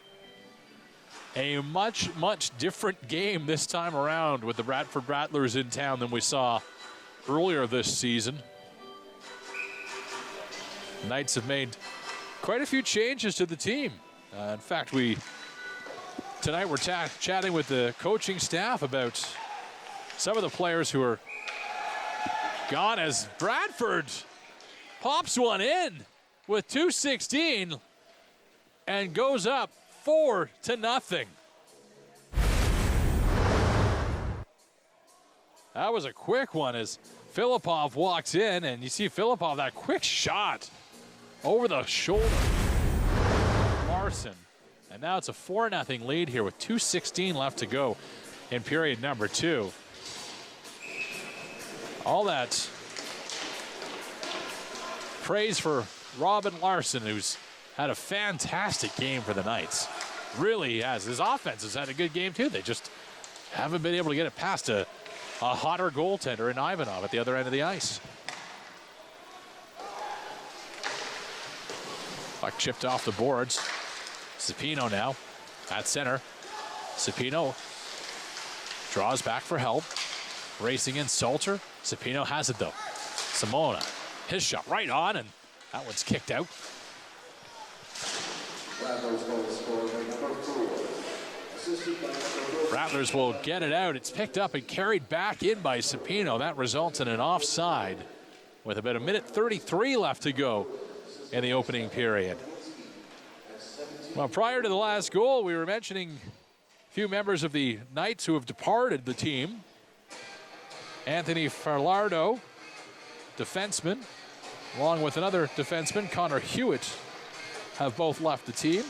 A much, much different game this time around with the Bradford Rattlers in town than we saw earlier this season. Knights have made quite a few changes to the team. In fact, tonight we're chatting with the coaching staff about some of the players who are gone as Bradford pops one in with 2:16 and goes up 4-0. That was a quick one as Filipov walks in, and you see Filipov, that quick shot over the shoulder. Larson. And now it's a 4-0 lead here with 2:16 left to go in period number 2. All that praise for Robin Larson, who's had a fantastic game for the Knights. Really has. His offense has had a good game too. They just haven't been able to get it past a hotter goaltender in Ivanov at the other end of the ice. Puck chipped off the boards. Cepino now at center. Cepino draws back for help. Racing in Salter. Cepino has it though. Simona, his shot right on, and that one's kicked out. Rattlers will get it out. It's picked up and carried back in by Cepino. That results in an offside with about 1:33 left to go in the opening period. Well, prior to the last goal, we were mentioning a few members of the Knights who have departed the team. Anthony Farlardo, defenseman, along with another defenseman, Connor Hewitt, have both left the team.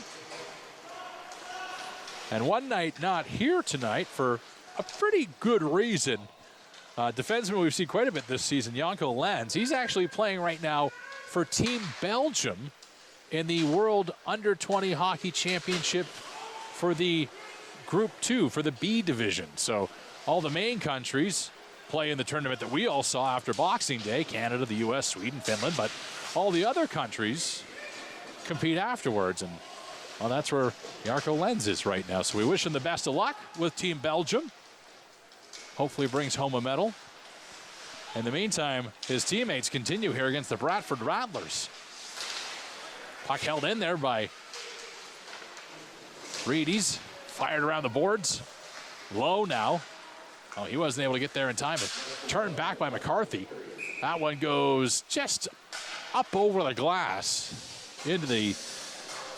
And one Knight not here tonight for a pretty good reason. Defenseman we've seen quite a bit this season, Janko Lenz. He's actually playing right now for Team Belgium in the World Under-20 Hockey Championship for the Group 2, for the B division. So all the main countries play in the tournament that we all saw after Boxing Day, Canada, the US, Sweden, Finland, but all the other countries compete afterwards. And well, that's where Jarkko Lenz is right now. So we wish him the best of luck with Team Belgium. Hopefully brings home a medal. In the meantime, his teammates continue here against the Bradford Rattlers. Puck held in there by Reedy's. Fired around the boards. Low now. Oh, he wasn't able to get there in time. Turned back by McCarthy. That one goes just up over the glass into the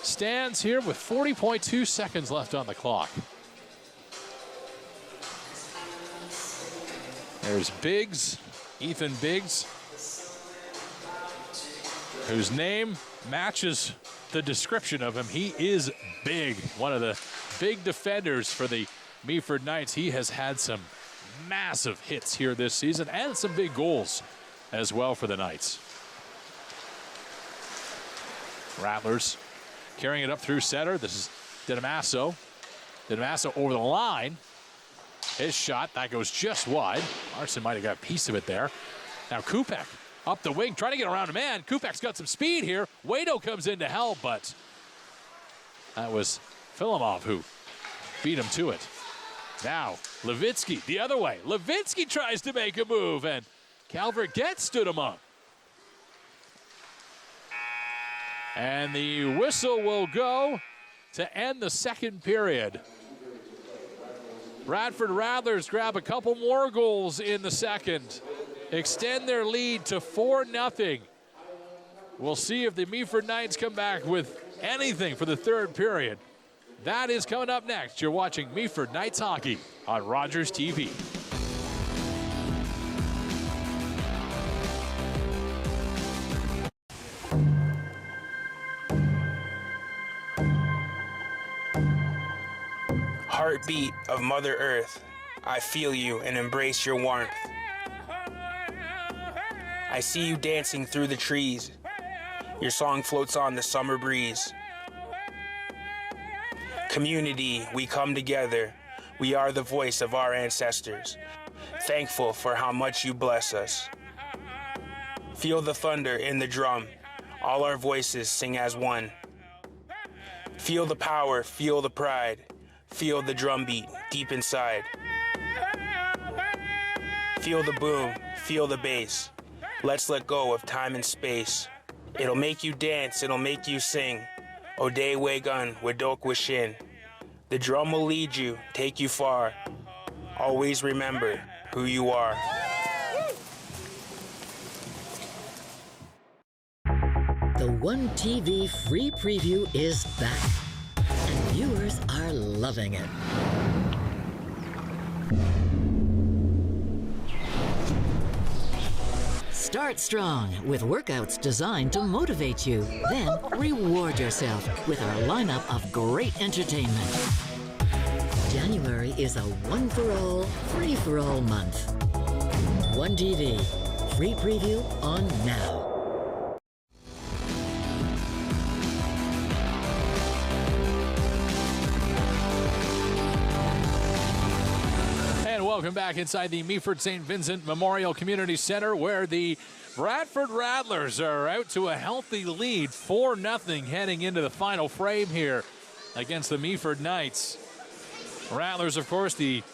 stands here with 40.2 seconds left on the clock. There's Biggs, Ethan Biggs, whose name matches the description of him. He is big, one of the big defenders for the Meaford Knights. He has had some massive hits here this season and some big goals as well for the Knights. Rattlers carrying it up through center. This is Dinamasso. Dinamasso over the line. His shot, that goes just wide. Larson might have got a piece of it there. Now Kupek up the wing, trying to get around a man. Kupek's got some speed here. Waito comes in to help, but that was Filimov who beat him to it. Now, Levitsky the other way. Levitsky tries to make a move, and Calvert stood him up. And the whistle will go to end the second period. Bradford Rattlers grab a couple more goals in the second. Extend their lead to 4-0. We'll see if the Meaford Knights come back with anything for the third period. That is coming up next. You're watching Meaford Knights Hockey on Rogers TV. Heartbeat of Mother Earth. I feel you and embrace your warmth. I see you dancing through the trees. Your song floats on the summer breeze. Community, we come together. We are the voice of our ancestors. Thankful for how much you bless us. Feel the thunder in the drum. All our voices sing as one. Feel the power, feel the pride. Feel the drumbeat deep inside. Feel the boom, feel the bass. Let's let go of time and space. It'll make you dance, it'll make you sing. Ode Wegun, Wedok Wishin. The drum will lead you, take you far. Always remember who you are. The One TV free preview is back, and viewers are loving it. Start strong with workouts designed to motivate you. Then reward yourself with our lineup of great entertainment. January is a one-for-all, free-for-all month. One TV, free preview on now. Welcome back inside the Meaford St. Vincent Memorial Community Center, where the Bradford Rattlers are out to a healthy lead, 4-0 heading into the final frame here against the Meaford Knights. Rattlers, of course, the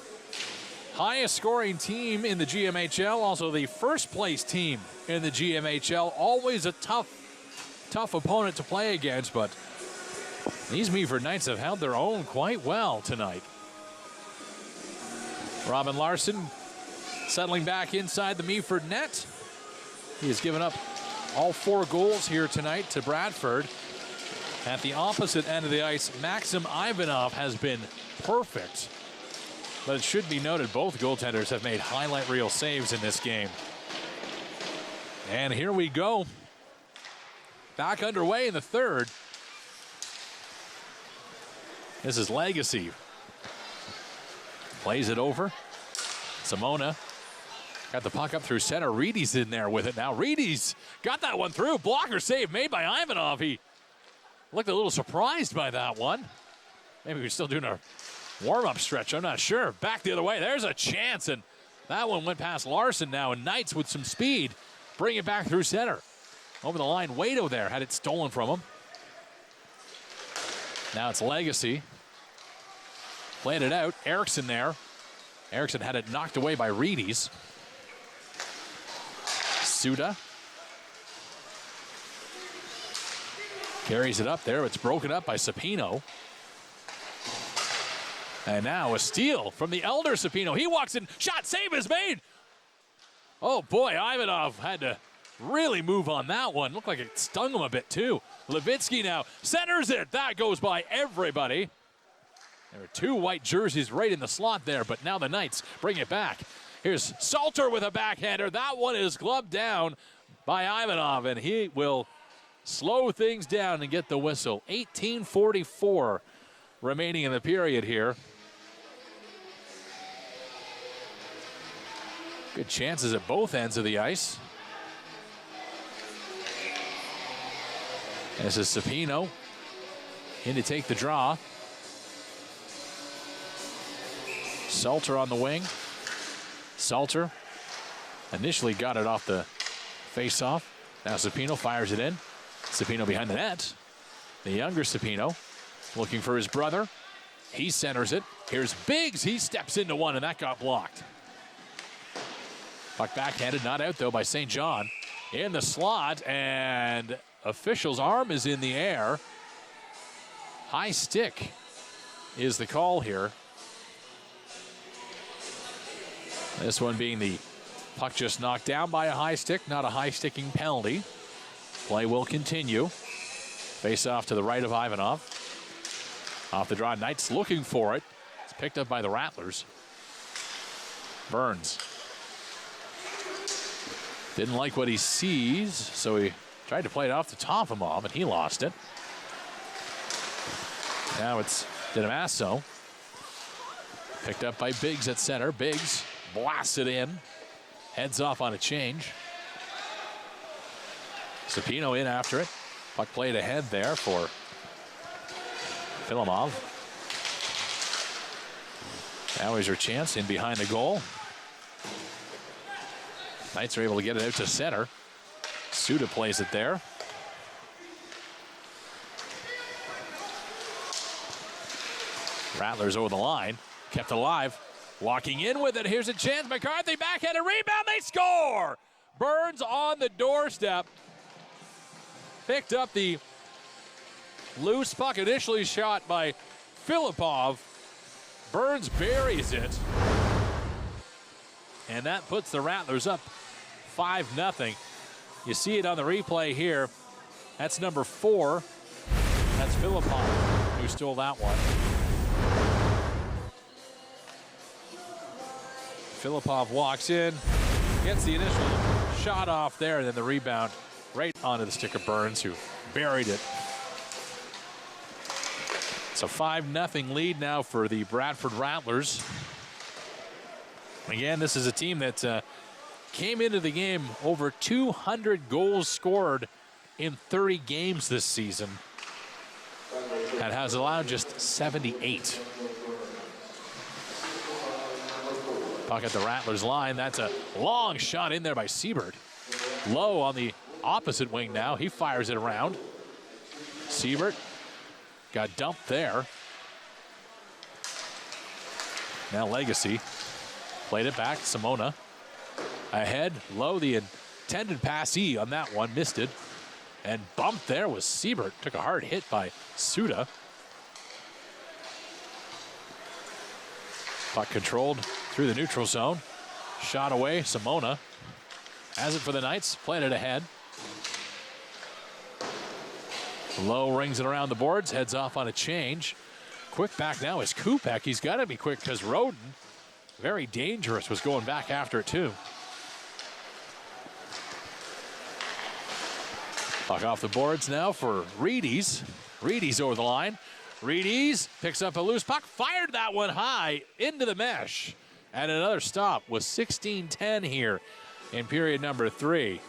highest scoring team in the GMHL, also the first place team in the GMHL. Always a tough opponent to play against, but these Meaford Knights have held their own quite well tonight. Robin Larson settling back inside the Meaford net. He has given up all 4 goals here tonight to Bradford. At the opposite end of the ice, Maxim Ivanov has been perfect. But it should be noted, both goaltenders have made highlight reel saves in this game. And here we go. Back underway in the third. This is Legacy. Plays it over. Simona got the puck up through center. Reedy's in there with it now. Reedy's got that one through. Blocker save made by Ivanov. He looked a little surprised by that one. Maybe we're still doing a warm-up stretch. I'm not sure. Back the other way. There's a chance, and that one went past Larson now, and Knights with some speed bring it back through center. Over the line, Waito there had it stolen from him. Now it's Legacy. Played it out. Erickson there. Erickson had it knocked away by Reedy's. Suda carries it up there. It's broken up by Sapino. And now a steal from the elder Sapino. He walks in. Shot. Save is made. Oh, boy. Ivanov had to really move on that one. Looked like it stung him a bit, too. Levitsky now centers it. That goes by everybody. There are 2 white jerseys right in the slot there, but now the Knights bring it back. Here's Salter with a backhander. That one is gloved down by Ivanov, and he will slow things down and get the whistle. 18:44 remaining in the period here. Good chances at both ends of the ice. This is Sapino in to take the draw. Salter on the wing. Salter initially got it off the face-off. Now Sapino fires it in. Sapino behind the net. The younger Sapino looking for his brother. He centers it. Here's Biggs. He steps into one, and that got blocked. Puck backhanded, not out, though, by St. John. In the slot, and official's arm is in the air. High stick is the call here. This one being the puck just knocked down by a high stick, not a high sticking penalty. Play will continue. Face off to the right of Ivanov. Off the draw, Knights looking for it. It's picked up by the Rattlers. Burns didn't like what he sees, so he tried to play it off the top of him, and he lost it. Now it's Dinamasso. Picked up by Biggs at center. Biggs blasts it in. Heads off on a change. Sapino in after it. Puck played ahead there for Filimov. Now is your chance in behind the goal. Knights are able to get it out to center. Suda plays it there. Rattlers over the line. Kept alive. Walking in with it. Here's a chance. McCarthy backhand rebound. They score! Burns on the doorstep. Picked up the loose puck. Initially shot by Filipov. Burns buries it. And that puts the Rattlers up 5-0. You see it on the replay here. That's number 4. That's Filipov who stole that one. Filipov walks in, gets the initial shot off there, and then the rebound right onto the stick of Burns, who buried it. It's a 5-0 lead now for the Bradford Rattlers. Again, this is a team that came into the game over 200 goals scored in 30 games this season and has allowed just 78. Puck at the Rattlers line. That's a long shot in there by Siebert. Low on the opposite wing now. He fires it around. Siebert got dumped there. Now Legacy played it back. Simona ahead. Low, the intended passee on that one. Missed it. And bumped there was Siebert. Took a hard hit by Suda. Puck controlled through the neutral zone. Shot away. Simona has it for the Knights. Played it ahead. Low rings it around the boards. Heads off on a change. Quick back now is Kupek. He's got to be quick because Roden, very dangerous, was going back after it too. Puck off the boards now for Reedies. Reedies over the line. Reedies picks up a loose puck. Fired that one high into the mesh. And another stop with 16:10 here in period number 3.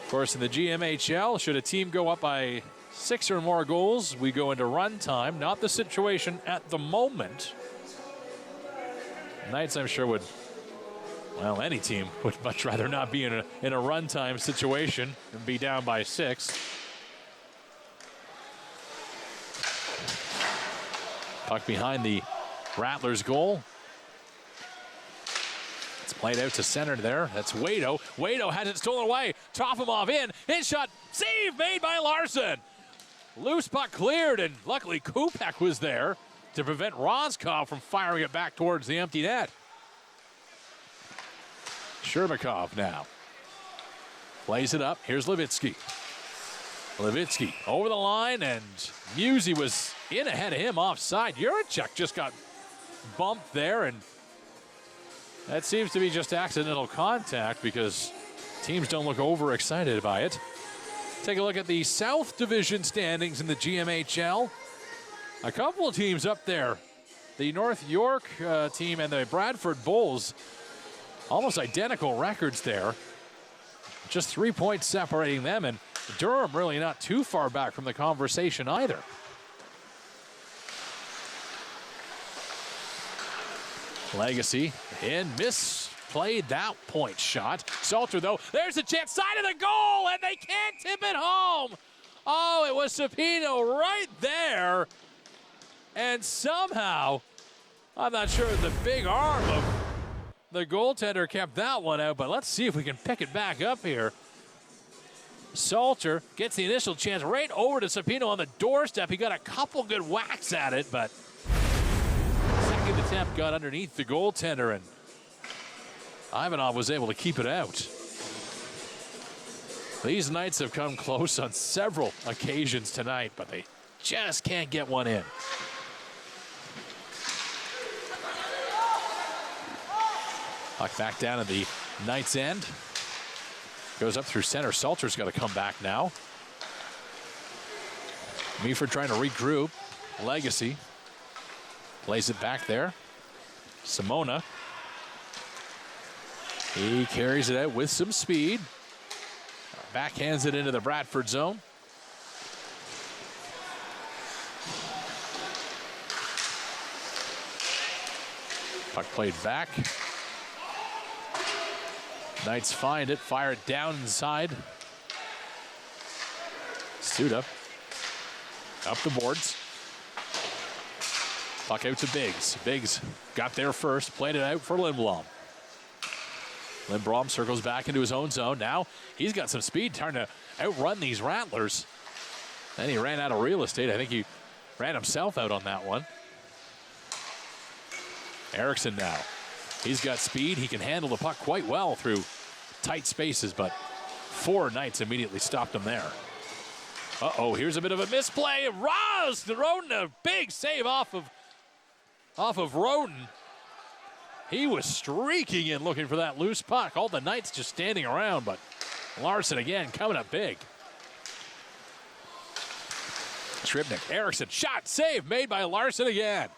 Of course, in the GMHL, should a team go up by 6 or more goals, we go into run time. Not the situation at the moment. Knights, I'm sure, would, well, any team would much rather not be in a run time situation and be down by 6. Puck behind the Rattlers goal. It's played out to center there. That's Wado. Wado has it stolen away. Trofimov in. His shot. Save made by Larson. Loose puck cleared, and luckily Kupek was there to prevent Rozkov from firing it back towards the empty net. Sherbakov now plays it up. Here's Levitsky. Levitsky over the line, and Musi was in ahead of him offside. Juracek just got bumped there, and that seems to be just accidental contact because teams don't look overexcited by it. Take a look at the South Division standings in the GMHL. A couple of teams up there. The North York team and the Bradford Bulls, almost identical records there. Just 3 points separating them, and Durham really not too far back from the conversation either. Legacy in, misplayed that point shot. Salter, though, there's a chance, side of the goal, and they can't tip it home. Oh, it was Sapino right there. And somehow, I'm not sure the big arm of the goaltender kept that one out, but let's see if we can pick it back up here. Salter gets the initial chance right over to Sapino on the doorstep. He got a couple good whacks at it, but second attempt got underneath the goaltender, and Ivanov was able to keep it out. These Knights have come close on several occasions tonight, but they just can't get one in. Puck back down at the Knights' end. Goes up through center. Salter's got to come back now. Meaford trying to regroup. Legacy Plays it back there. Simona. He carries it out with some speed. Backhands it into the Bradford zone. Puck played back. Knights find it, fire it down inside. Suda up the boards. Puck out to Biggs. Biggs got there first, played it out for Lindblom. Lindblom circles back into his own zone. Now he's got some speed, trying to outrun these Rattlers. Then he ran out of real estate. I think he ran himself out on that one. Eriksson now. He's got speed. He can handle the puck quite well through tight spaces, but 4 Knights immediately stopped him there. Uh-oh, here's a bit of a misplay. Ross, the Roden, a big save off of Roden. He was streaking in looking for that loose puck. All the Knights just standing around, but Larson again coming up big. Scribnik, Eriksson, shot, save made by Larson again.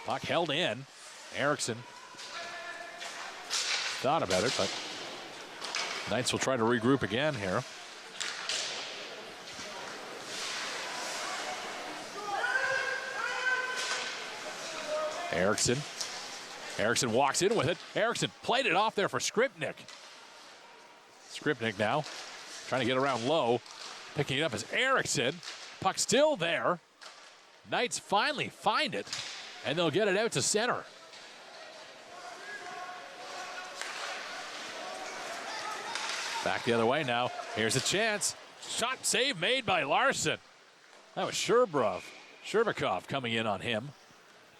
Puck held in. Eriksson thought about it, but Knights will try to regroup again here. Eriksson. Eriksson walks in with it. Eriksson played it off there for Skripnik. Skripnik now trying to get around low. Picking it up is Eriksson. Puck still there. Knights finally find it, and they'll get it out to center. Back the other way now. Here's a chance. Shot save made by Larson. That was Sherbakov coming in on him.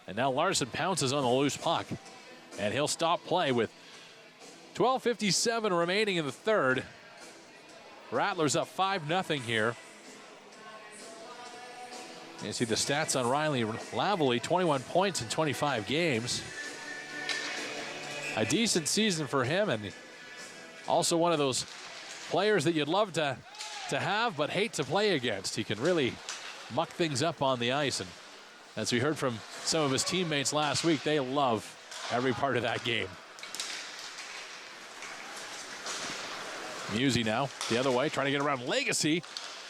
And now Larson pounces on the loose puck. And he'll stop play with 12:57 remaining in the third. Rattlers up 5-0 here. You see the stats on Riley Lavallee, 21 points in 25 games. A decent season for him, and also one of those players that you'd love to have but hate to play against. He can really muck things up on the ice, and as we heard from some of his teammates last week, they love every part of that game. Musi now the other way, trying to get around Legacy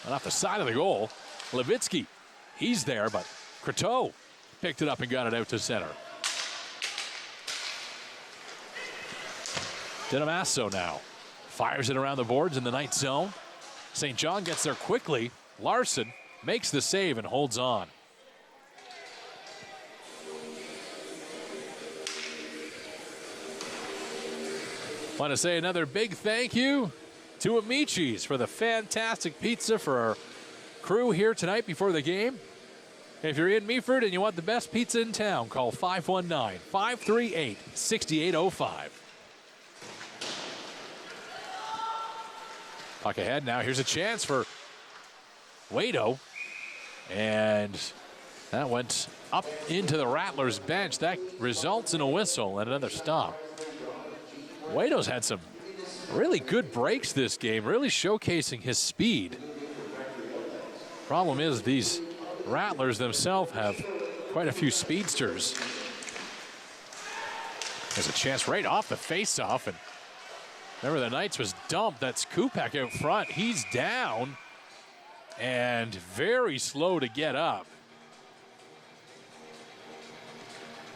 and off the side of the goal. Levitsky, he's there, but Croteau picked it up and got it out to center. Dinamasso now fires it around the boards in the Knights zone. St. John gets there quickly. Larson makes the save and holds on. Want to say another big thank you to Amici's for the fantastic pizza for our crew here tonight before the game. If you're in Meaford and you want the best pizza in town, call 519-538-6805. Puck ahead now. Here's a chance for Waito. And that went up into the Rattlers bench. That results in a whistle and another stop. Waito's had some really good breaks this game, really showcasing his speed. Problem is these Rattlers themselves have quite a few speedsters. There's a chance right off the face-off, and remember the Knights was dumped. That's Kupek out front. He's down and very slow to get up.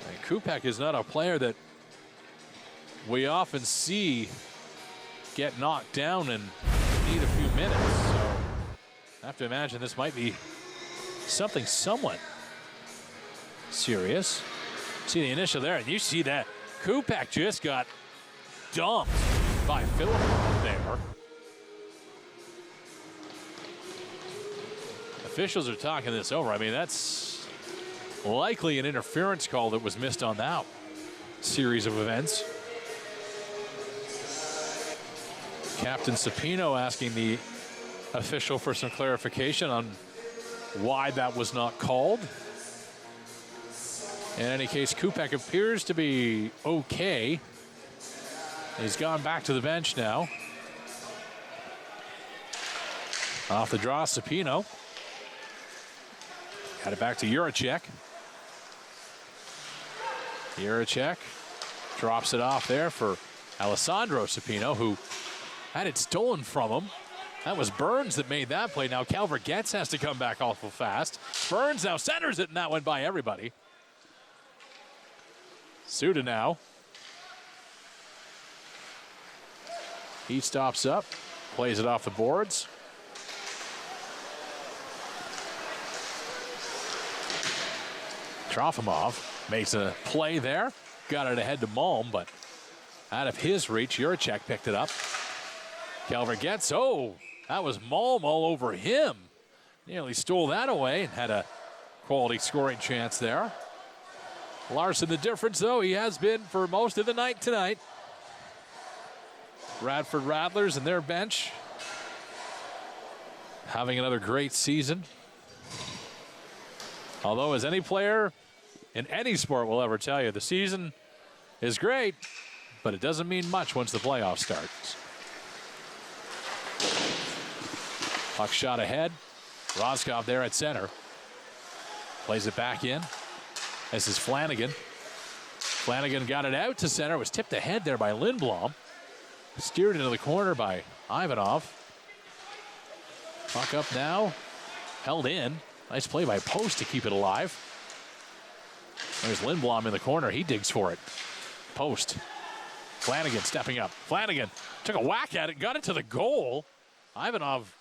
And Kupek is not a player that we often see get knocked down and need a few minutes. So I have to imagine this might be something somewhat serious. See the initial there, and you see that Kupek just got dumped by Philip there. Officials are talking this over. I mean, that's likely an interference call that was missed on that series of events. Captain Sapino asking the official for some clarification on why that was not called. In any case, Kupek appears to be okay. He's gone back to the bench now. Off the draw, Sapino. Got it back to Juracek. Juracek drops it off there for Alessandro Cepino, who had it stolen from him. That was Burns that made that play. Now Calvert Getz has to come back awful fast. Burns now centers it, and that went by everybody. Suda now. He stops up, plays it off the boards. Trofimov makes a play there. Got it ahead to Malm, but out of his reach, Juracek picked it up. Calvert Getz, oh, that was Malm all over him. Nearly stole that away and had a quality scoring chance there. Larson the difference, though, he has been for most of the night tonight. Bradford Rattlers and their bench having another great season. Although, as any player in any sport will ever tell you, the season is great, but it doesn't mean much once the playoffs start. Puck shot ahead. Roscoff there at center. Plays it back in. This is Flanagan. Flanagan got it out to center. Was tipped ahead there by Lindblom. Steered into the corner by Ivanov. Puck up now. Held in. Nice play by Post to keep it alive. There's Lindblom in the corner. He digs for it. Post. Flanagan stepping up. Flanagan took a whack at it, got it to the goal. Ivanov,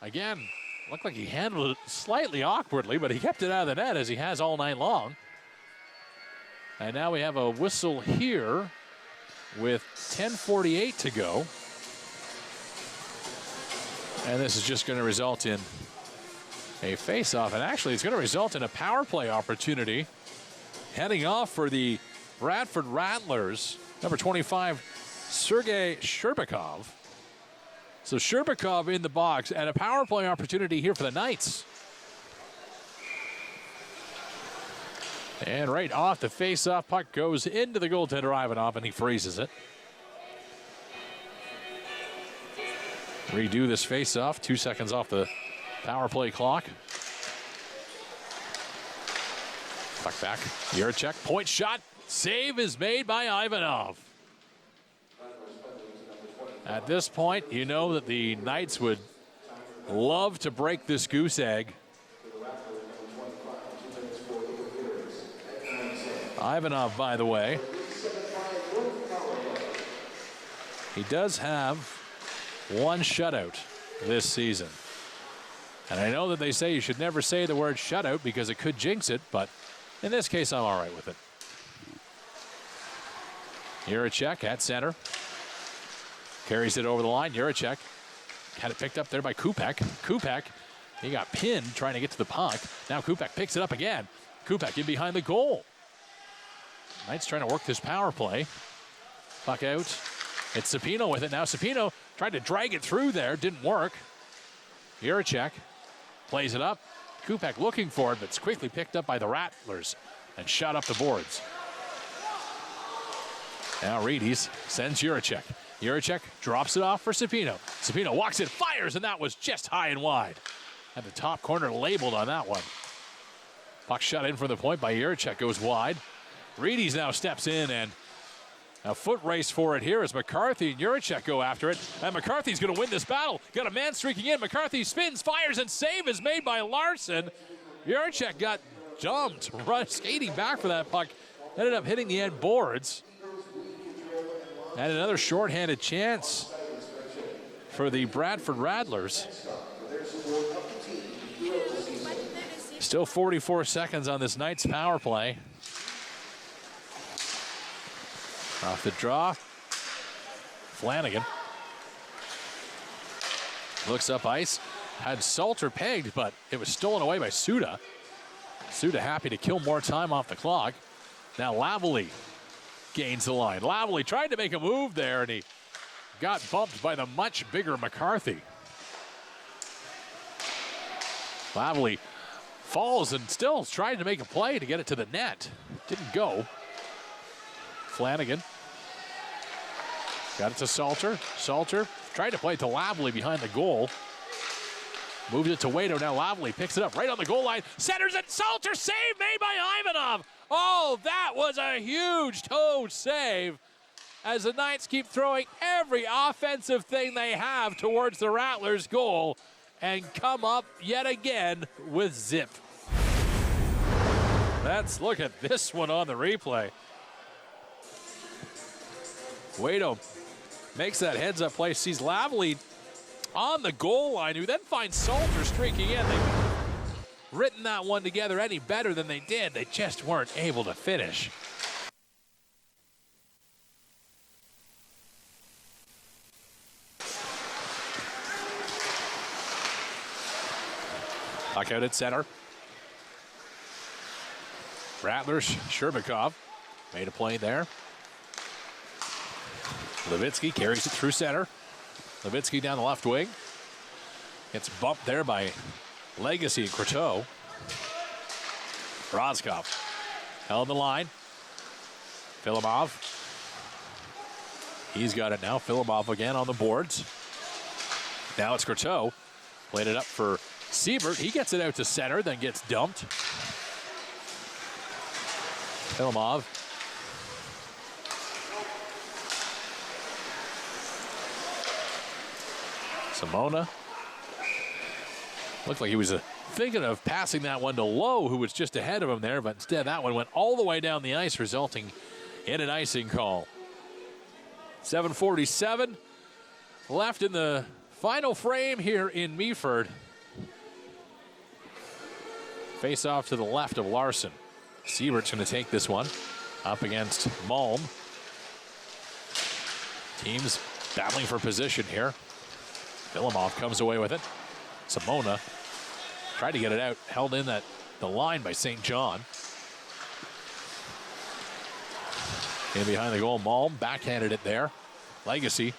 again, looked like he handled it slightly awkwardly, but he kept it out of the net as he has all night long. And now we have a whistle here with 10:48 to go. And this is just going to result in a face-off. And actually, it's going to result in a power play opportunity. Heading off for the Bradford Rattlers, number 25, Sergei Sherbakov. So Sherbakov in the box and a power play opportunity here for the Knights. And right off the face-off, puck goes into the goaltender Ivanov, and he freezes it. Redo this face-off, 2 seconds off the power play clock. Puck back, Juracek, point shot, save is made by Ivanov. At this point, you know that the Knights would love to break this goose egg. Ivanov, by the way, he does have one shutout this season. And I know that they say you should never say the word shutout because it could jinx it, but in this case, I'm all right with it. Juracek at center. Carries it over the line. Juracek had it picked up there by Kupek. Kupek, he got pinned trying to get to the puck. Now Kupek picks it up again. Kupek in behind the goal. Knights trying to work this power play. Puck out. It's Cepino with it. Now Cepino tried to drag it through there. Didn't work. Juracek plays it up. Kupek looking for it, but it's quickly picked up by the Rattlers and shot up the boards. Now Reedies sends Juracek. Juracek drops it off for Cepino. Cepino walks it, fires, and that was just high and wide. At the top corner labeled on that one. Puck shot in from the point by Juracek, goes wide. Reedies now steps in, and a foot race for it here as McCarthy and Juracek go after it. And McCarthy's going to win this battle. Got a man streaking in. McCarthy spins, fires, and save is made by Larson. Juracek got jumped, skating back for that puck. Ended up hitting the end boards. And another shorthanded chance for the Bradford Rattlers. Still 44 seconds on this Knights power play. Off the draw. Flanagan. Looks up ice. Had Salter pegged, but it was stolen away by Suda. Suda happy to kill more time off the clock. Now Lavely gains the line. Lavely tried to make a move there, and he got bumped by the much bigger McCarthy. Lavely falls and still trying to make a play to get it to the net. Didn't go. Flanagan got it to Salter. Salter tried to play it to Lavely behind the goal. Moves it to Waito. Now Lavely picks it up right on the goal line. Centers it. Salter save made by Ivanov. Oh, that was a huge toe save as the Knights keep throwing every offensive thing they have towards the Rattlers' goal and come up yet again with zip. Let's look at this one on the replay. Waito makes that heads-up play, sees Lavely on the goal line, who then finds Salter streaking in. They couldn't have written that one together any better than they did. They just weren't able to finish. Puck out at center. Rattlers, Sherbakov made a play there. Levitsky carries it through center. Levitsky down the left wing. Gets bumped there by Legacy and Croteau. Rozkov held the line. Filimov. He's got it now. Filimov again on the boards. Now it's Croteau. Played it up for Siebert. He gets it out to center, then gets dumped. Filimov. Simona. Looked like he was thinking of passing that one to Lowe, who was just ahead of him there, but instead that one went all the way down the ice, resulting in an icing call. 7:47 left in the final frame here in Meaford. Face off to the left of Larson. Siebert's going to take this one up against Malm. Teams battling for position here. Filimov comes away with it. Simona tried to get it out, held in at the line by St. John. In behind the goal, Malm backhanded it there. Legacy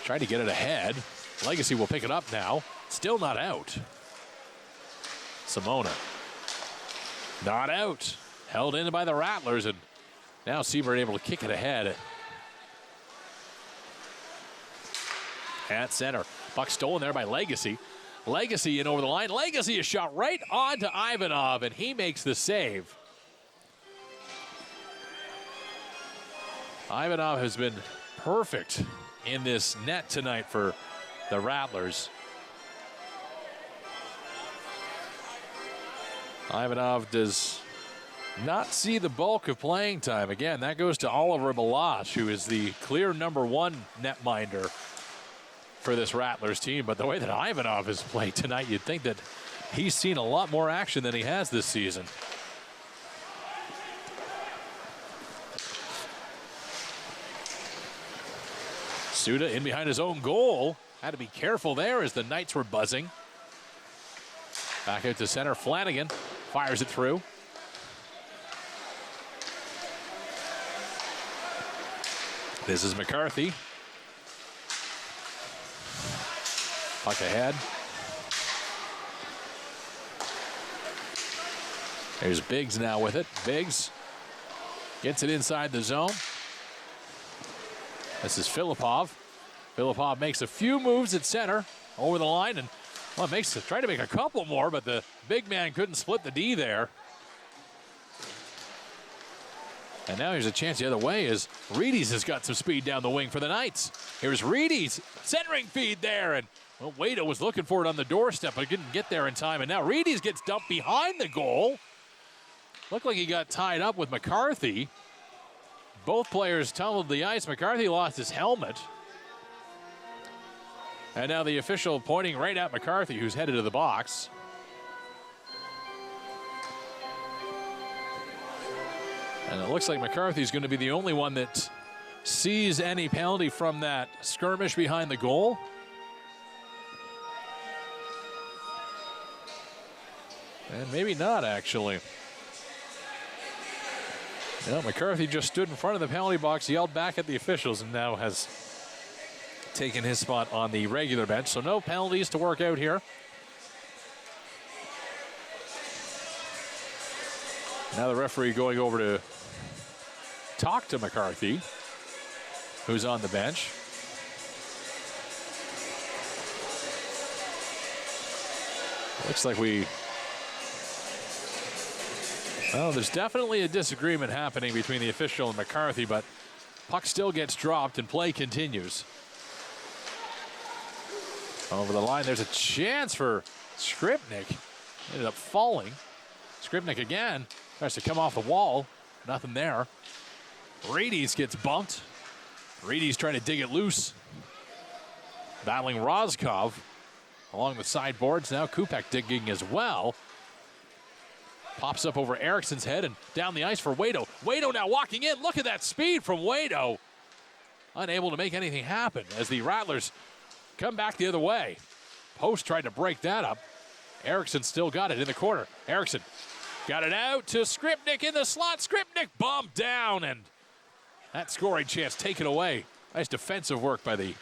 tried to get it ahead. Legacy will pick it up now. Still not out. Simona not out. Held in by the Rattlers, and now Siebert able to kick it ahead. At center. Puck stolen there by Legacy. Legacy in over the line. Legacy is shot right onto Ivanov, and he makes the save. Ivanov has been perfect in this net tonight for the Rattlers. Ivanov does not see the bulk of playing time. Again, that goes to Oliver Balash, who is the clear #1 netminder for this Rattlers team. But the way that Ivanov has played tonight, you'd think that he's seen a lot more action than he has this season. Suda in behind his own goal. Had to be careful there as the Knights were buzzing. Back out to center. Flanagan fires it through. This is McCarthy. Puck ahead. There's Biggs now with it. Biggs gets it inside the zone. This is Filipov. Filipov makes a few moves at center over the line, and well, trying to make a couple more, but the big man couldn't split the D there. And now here's a chance the other way as Reedy's has got some speed down the wing for the Knights. Here's Reedy's centering feed there, and well, Waito was looking for it on the doorstep, but didn't get there in time. And now Reedy's gets dumped behind the goal. Looked like he got tied up with McCarthy. Both players tumbled the ice. McCarthy lost his helmet. And now the official pointing right at McCarthy, who's headed to the box. And it looks like McCarthy's going to be the only one that sees any penalty from that skirmish behind the goal. And maybe not, actually. You know, McCarthy just stood in front of the penalty box, yelled back at the officials, and now has taken his spot on the regular bench. So no penalties to work out here. Now the referee going over to talk to McCarthy, who's on the bench. Looks like well, there's definitely a disagreement happening between the official and McCarthy, but puck still gets dropped and play continues. Over the line, there's a chance for Skripnik. Ended up falling. Skripnik again tries to come off the wall. Nothing there. Rades gets bumped. Rades trying to dig it loose. Battling Rozkov along the sideboards. Now Kupek digging as well. Pops up over Eriksson's head and down the ice for Wado. Wado now walking in. Look at that speed from Wado. Unable to make anything happen as the Rattlers come back the other way. Post tried to break that up. Eriksson still got it in the corner. Eriksson got it out to Skripnik in the slot. Skripnik bombed down, and that scoring chance taken away. Nice defensive work by the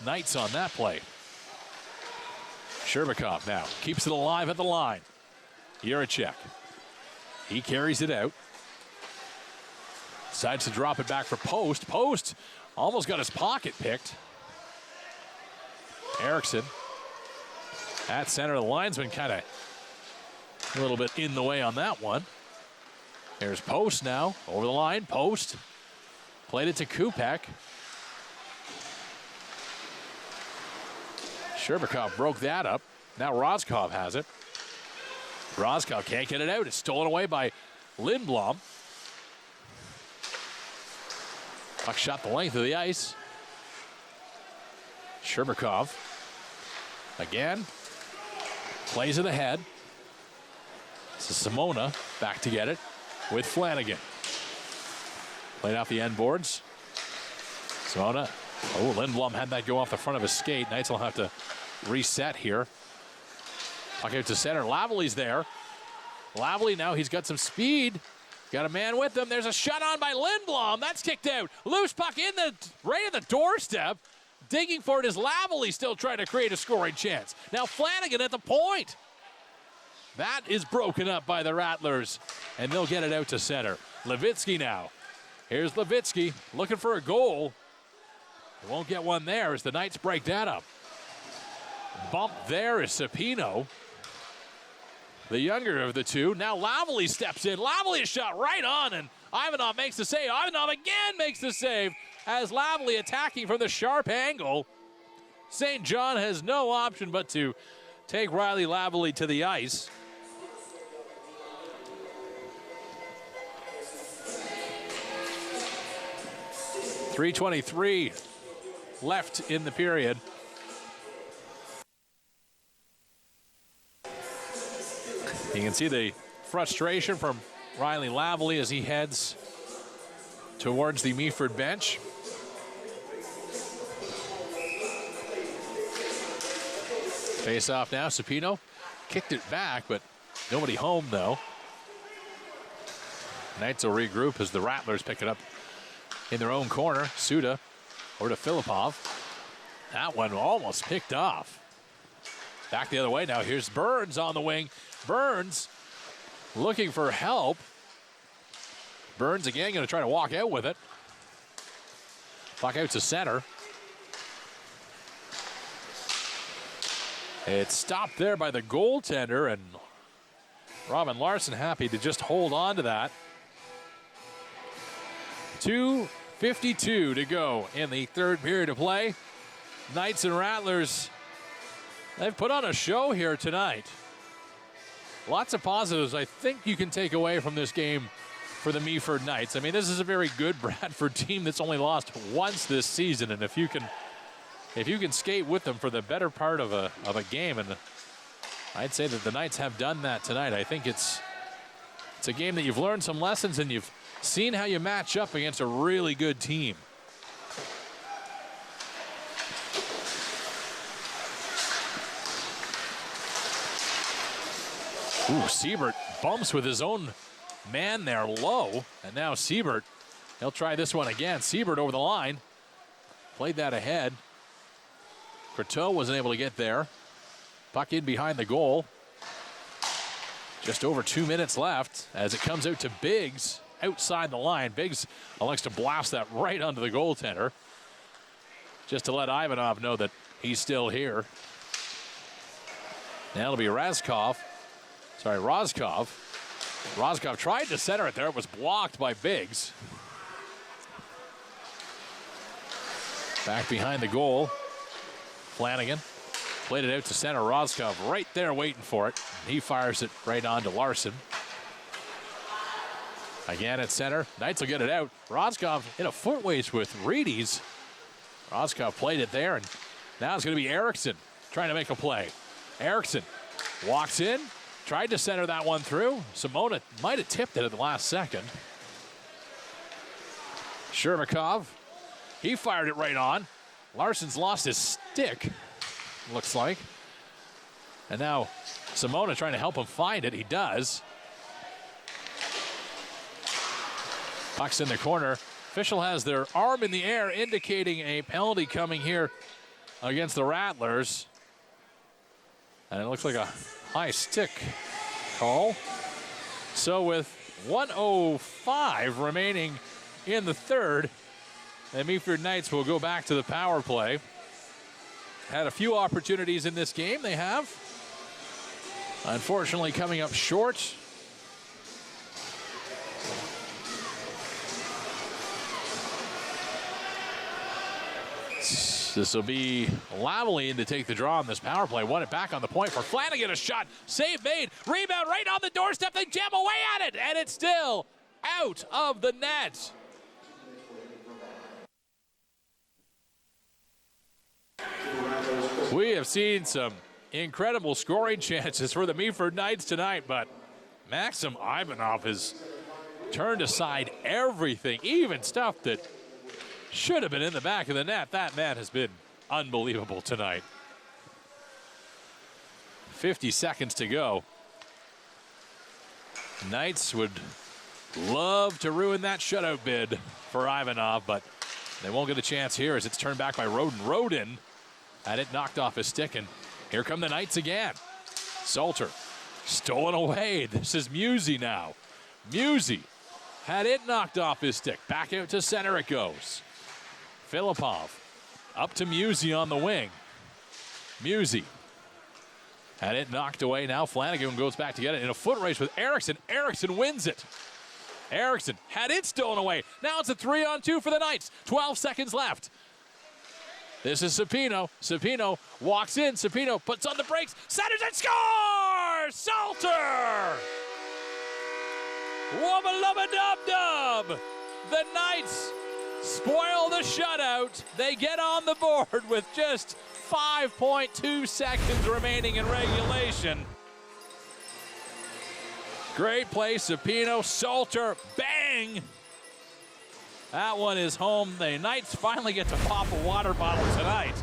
Knights on that play. Sherbakov now keeps it alive at the line. Juracek. He carries it out. Decides to drop it back for Post. Post almost got his pocket picked. Eriksson at center. The linesman kind of a little bit in the way on that one. There's Post now over the line. Post played it to Kupek. Sherbakov broke that up. Now Rozkov has it. Rozkov can't get it out. It's stolen away by Lindblom. Puck shot the length of the ice. Sherbakov again plays it ahead. This is Simona back to get it with Flanagan. Played off the end boards. Simona. Oh, Lindblom had that go off the front of his skate. Knights will have to reset here. Puck out to center. Lavalley's there. Lavalley now, he's got some speed. Got a man with him. There's a shot on by Lindblom. That's kicked out. Loose puck right at the doorstep. Digging for it is Lavalley, still trying to create a scoring chance. Now Flanagan at the point. That is broken up by the Rattlers, and they'll get it out to center. Levitsky now. Here's Levitsky looking for a goal. He won't get one there as the Knights break that up. Bump there is Sapino, the younger of the two. Now Lavalley steps in. Lavalley is shot right on, and Ivanov makes the save. Ivanov again makes the save as Lavalley attacking from the sharp angle. St. John has no option but to take Riley Lavalley to the ice. .323 left in the period. You can see the frustration from Riley Lavalley as he heads towards the Meaford bench. Face off now, Sapino kicked it back, but nobody home though. Knights will regroup as the Rattlers pick it up in their own corner. Suda over to Filipov. That one almost picked off. Back the other way now. Here's Burns on the wing. Burns looking for help. Burns again going to try to walk out with it. Puck out to center. It's stopped there by the goaltender, and Robin Larson happy to just hold on to that. 2:52 to go in the third period of play. Knights and Rattlers, they've put on a show here tonight. Lots of positives I think you can take away from this game for the Meaford Knights. I mean, this is a very good Bradford team that's only lost once this season, and if you can skate with them for the better part of a game, and I'd say that the Knights have done that tonight. I think it's a game that you've learned some lessons and you've seen how you match up against a really good team. Ooh, Siebert bumps with his own man there low, and now Siebert, he'll try this one again. Siebert over the line, played that ahead. Croteau wasn't able to get there. Puck in behind the goal. Just over 2 minutes left as it comes out to Biggs outside the line. Biggs elects to blast that right onto the goaltender, just to let Ivanov know that he's still here. Now it'll be Roscoff. Roscoff tried to center it there. It was blocked by Biggs. Back behind the goal. Flanagan played it out to center. Roscoff right there waiting for it. He fires it right on to Larson. Again at center. Knights will get it out. Roscoff in a foot race with Reedy's. Roscoff played it there, and now it's going to be Erickson trying to make a play. Erickson walks in, tried to center that one through. Simona might have tipped it at the last second. Shermakov, he fired it right on. Larson's lost his stick, looks like. And now Simona trying to help him find it. He does. Puck's in the corner. Official has their arm in the air, indicating a penalty coming here against the Rattlers. And it looks like a high stick call. So with 1:05 remaining in the third, the Meaford Knights will go back to the power play. Had a few opportunities in this game, they have. Unfortunately coming up short. This will be Lavallee to take the draw on this power play. Won it back on the point for Flanagan. A shot. Save made. Rebound right on the doorstep. They jam away at it. And it's still out of the net. We have seen some incredible scoring chances for the Meaford Knights tonight, but Maxim Ivanov has turned aside everything, even stuff that should have been in the back of the net. That man has been unbelievable tonight. 50 seconds to go. Knights would love to ruin that shutout bid for Ivanov, but they won't get a chance here as it's turned back by Roden. Roden had it knocked off his stick, and here come the Knights again. Salter stolen away. This is Musey now. Musey had it knocked off his stick. Back out to center it goes. Filipov up to Musey on the wing. Musey had it knocked away. Now Flanagan goes back to get it in a foot race with Erickson. Erickson wins it. Erickson had it stolen away. Now it's a 3-on-2 for the Knights. 12 seconds left. This is Sapino. Sapino walks in. Sapino puts on the brakes. Centers and scores! Salter! Wubba lubba dub dub! The Knights spoil the shutout. They get on the board with just 5.2 seconds remaining in regulation. Great play, Sapino. Salter, bang! That one is home. The Knights finally get to pop a water bottle tonight.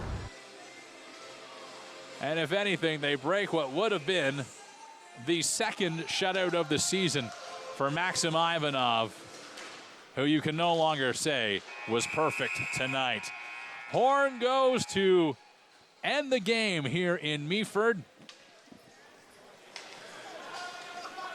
And if anything, they break what would have been the second shutout of the season for Maxim Ivanov, who you can no longer say was perfect tonight. Horn goes to end the game here in Meaford.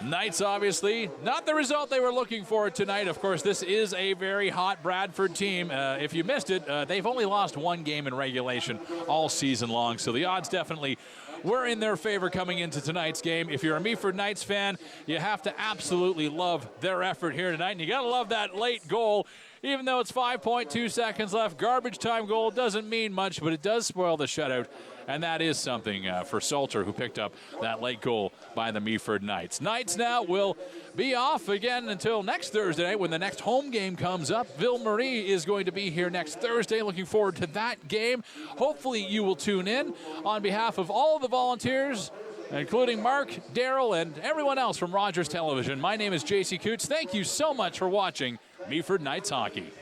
Knights, obviously, not the result they were looking for tonight. Of course, this is a very hot Bradford team. If you missed it, they've only lost one game in regulation all season long, so the odds definitely were in their favor coming into tonight's game. If you're a Meaford Knights fan, you have to absolutely love their effort here tonight, and you got to love that late goal. Even though it's 5.2 seconds left, garbage time goal doesn't mean much, but it does spoil the shutout. And that is something for Salter, who picked up that late goal by the Meaford Knights. Knights now will be off again until next Thursday night when the next home game comes up. Ville Marie is going to be here next Thursday. Looking forward to that game. Hopefully you will tune in. On behalf of all of the volunteers, including Mark, Daryl, and everyone else from Rogers Television, my name is JC Coots. Thank you so much for watching Meaford Knights Hockey.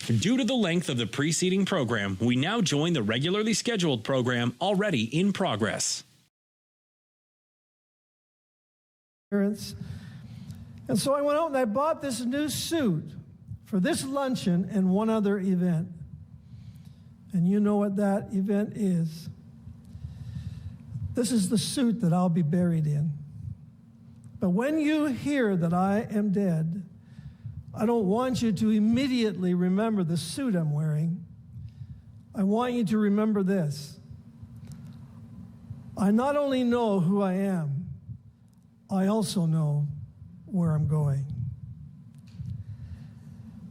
Due to the length of the preceding program, we now join the regularly scheduled program already in progress. And so I went out and I bought this new suit for this luncheon and one other event. And you know what that event is. This is the suit that I'll be buried in. But when you hear that I am dead, I don't want you to immediately remember the suit I'm wearing. I want you to remember this. I not only know who I am, I also know where I'm going.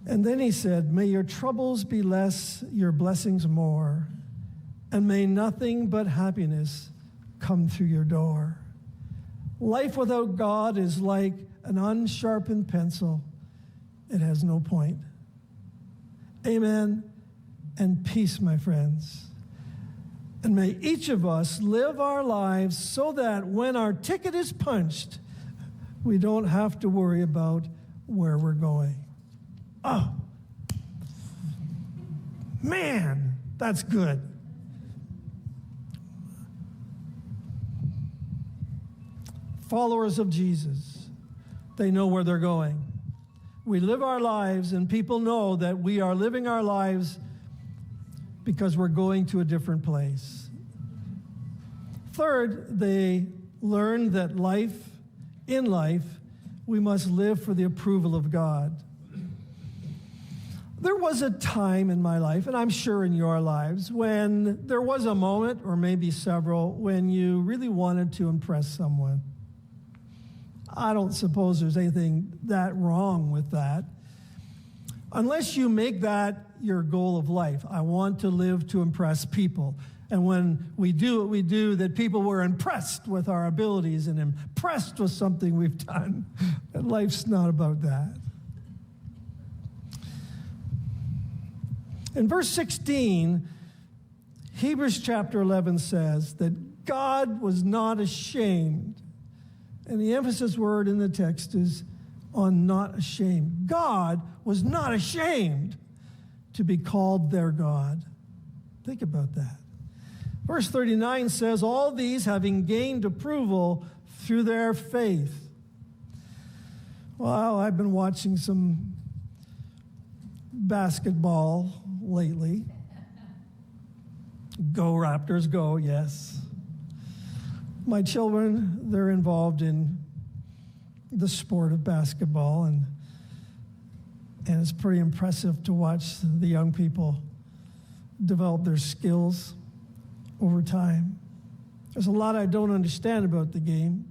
And then he said, may your troubles be less, your blessings more, and may nothing but happiness come through your door. Life without God is like an unsharpened pencil. It has no point. Amen and peace, my friends. And may each of us live our lives so that when our ticket is punched, we don't have to worry about where we're going. Oh, man, that's good. Followers of Jesus, they know where they're going. We live our lives, and people know that we are living our lives because we're going to a different place. Third, they learn that in life, we must live for the approval of God. There was a time in my life, and I'm sure in your lives, when there was a moment, or maybe several, when you really wanted to impress someone. I don't suppose there's anything that wrong with that. Unless you make that your goal of life. I want to live to impress people. And when we do what we do, that people were impressed with our abilities and impressed with something we've done. And life's not about that. In verse 16, Hebrews chapter 11 says that God was not ashamed. And the emphasis word in the text is on not ashamed. God was not ashamed to be called their God. Think about that. Verse 39 says, all these having gained approval through their faith. Well, I've been watching some basketball lately. Go Raptors, go, yes. My children, they're involved in the sport of basketball, and it's pretty impressive to watch the young people develop their skills over time. There's a lot I don't understand about the game,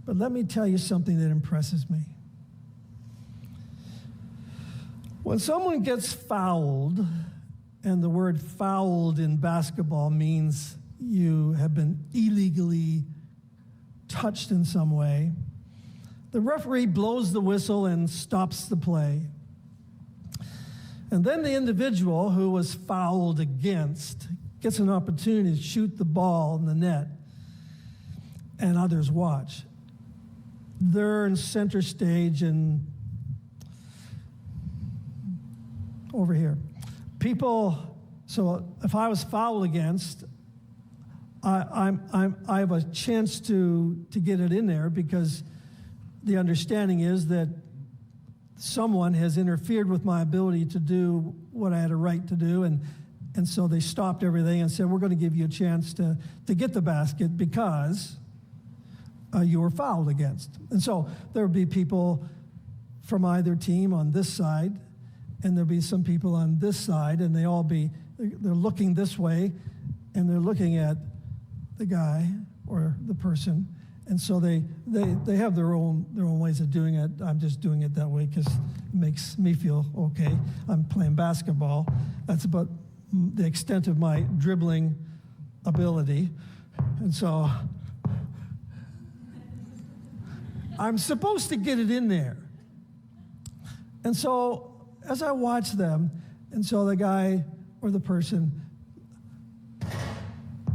but let me tell you something that impresses me. When someone gets fouled, and the word fouled in basketball means you have been illegally touched in some way, the referee blows the whistle and stops the play. And then the individual who was fouled against gets an opportunity to shoot the ball in the net, and others watch. They're in center stage and over here. So if I was fouled against, I have a chance to get it in there, because the understanding is that someone has interfered with my ability to do what I had a right to do, and so they stopped everything and said, we're going to give you a chance to get the basket because you were fouled against. And so there would be people from either team on this side, and there'll be some people on this side, and they're looking this way, and they're looking at the guy or the person, and so they have their own ways of doing it. I'm just doing it that way because it makes me feel okay. I'm playing basketball. That's about the extent of my dribbling ability, and so I'm supposed to get it in there. And so as I watch them, and so the guy or the person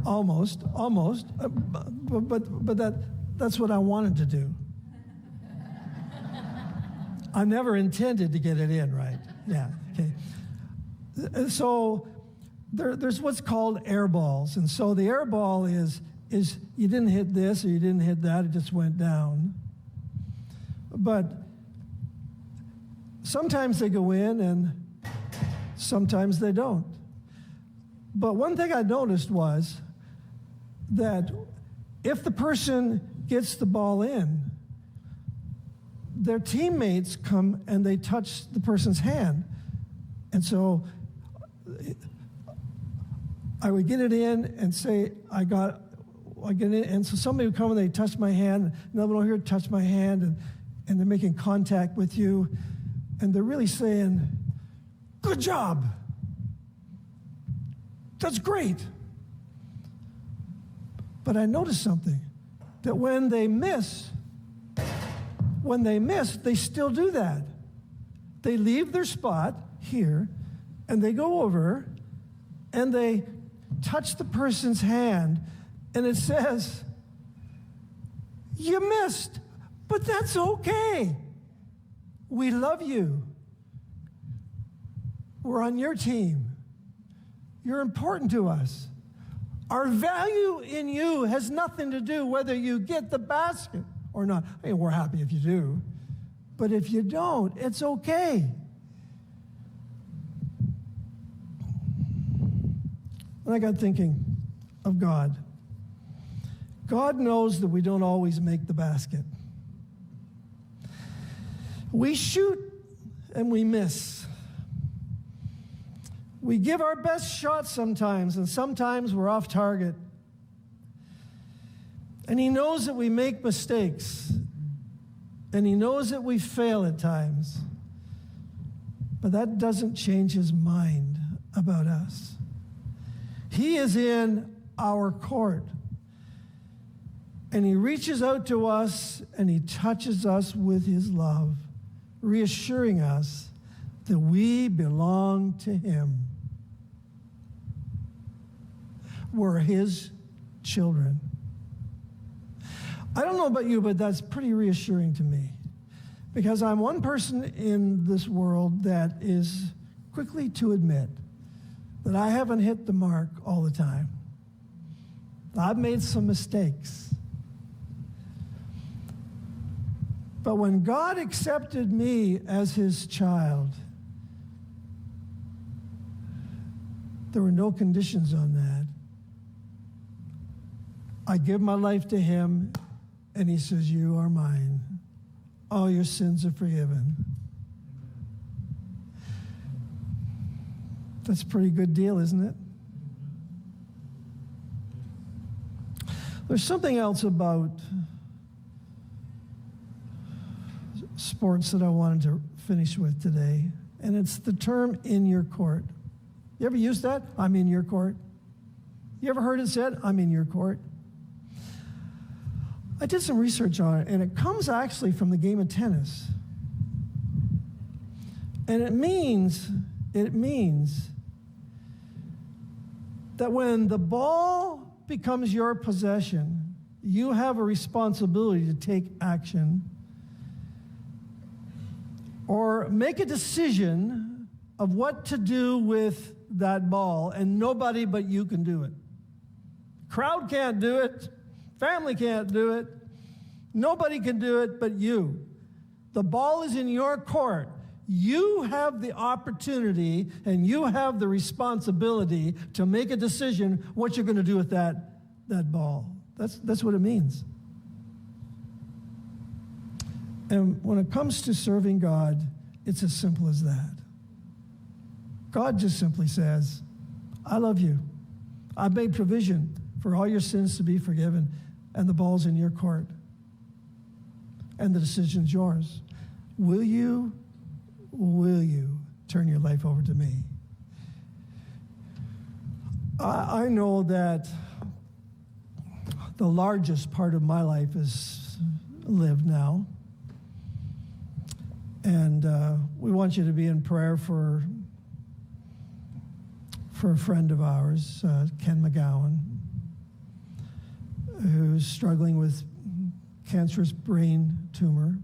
almost, but that's what I wanted to do. I never intended to get it in, right? Yeah, okay. So there's what's called air balls. And so the air ball is you didn't hit this or you didn't hit that, it just went down. But sometimes they go in and sometimes they don't. But one thing I noticed was that if the person gets the ball in, their teammates come and they touch the person's hand. And so I would get it in and say, I get it in. And so somebody would come and they touch my hand, another one here touch my hand, and they're making contact with you. And they're really saying, good job. That's great. But I noticed something, that when they miss, they still do that. They leave their spot here, and they go over, and they touch the person's hand, and it says, you missed, but that's okay. We love you. We're on your team. You're important to us. Our value in you has nothing to do whether you get the basket or not. I mean, we're happy if you do. But if you don't, it's okay. And I got thinking of God. God knows that we don't always make the basket. We shoot and we miss. We give our best shot sometimes, and sometimes we're off target. And he knows that we make mistakes, and he knows that we fail at times. But that doesn't change his mind about us. He is in our court, and he reaches out to us, and he touches us with his love, reassuring us that we belong to him. We're his children. I don't know about you, but that's pretty reassuring to me, because I'm one person in this world that is quickly to admit that I haven't hit the mark all the time. I've made some mistakes. But when God accepted me as his child, there were no conditions on that. I give my life to him, and he says, you are mine. All your sins are forgiven. That's a pretty good deal, isn't it? There's something else about sports that I wanted to finish with today, and it's the term in your court. You ever used that? I'm in your court. You ever heard it said, I'm in your court? I did some research on it, and it comes actually from the game of tennis. And it means that when the ball becomes your possession, you have a responsibility to take action or make a decision of what to do with that ball, and nobody but you can do it. Crowd can't do it. Family can't do it. Nobody can do it but you. The ball is in your court. You have the opportunity and you have the responsibility to make a decision what you're going to do with that ball. That's what it means. And when it comes to serving God, it's as simple as that. God just simply says, I love you. I've made provision for all your sins to be forgiven, and the ball's in your court. And the decision's yours. Will you turn your life over to me? I know that the largest part of my life is lived now. And we want you to be in prayer for a friend of ours, Ken McGowan, who's struggling with cancerous brain tumor.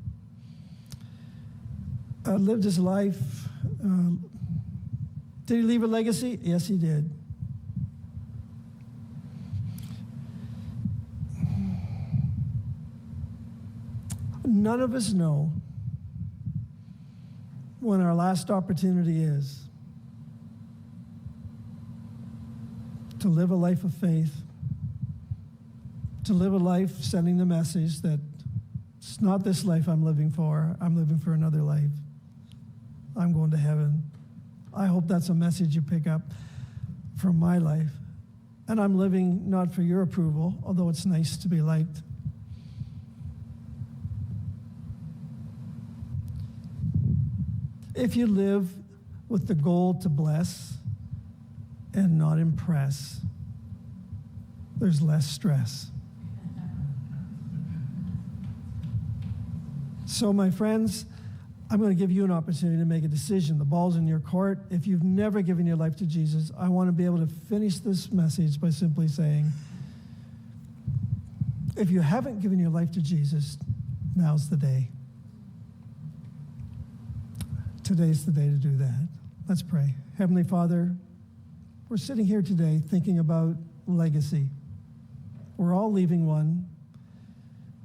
Lived his life Did he leave a legacy? Yes, he did. None of us know when our last opportunity is to live a life of faith, to live a life sending the message that it's not this life I'm living for another life. I'm going to heaven. I hope that's a message you pick up from my life. And I'm living not for your approval, although it's nice to be liked. If you live with the goal to bless and not impress, there's less stress. So, my friends, I'm going to give you an opportunity to make a decision. The ball's in your court. If you've never given your life to Jesus, I want to be able to finish this message by simply saying, if you haven't given your life to Jesus, now's the day. Today's the day to do that. Let's pray. Heavenly Father, we're sitting here today thinking about legacy. We're all leaving one,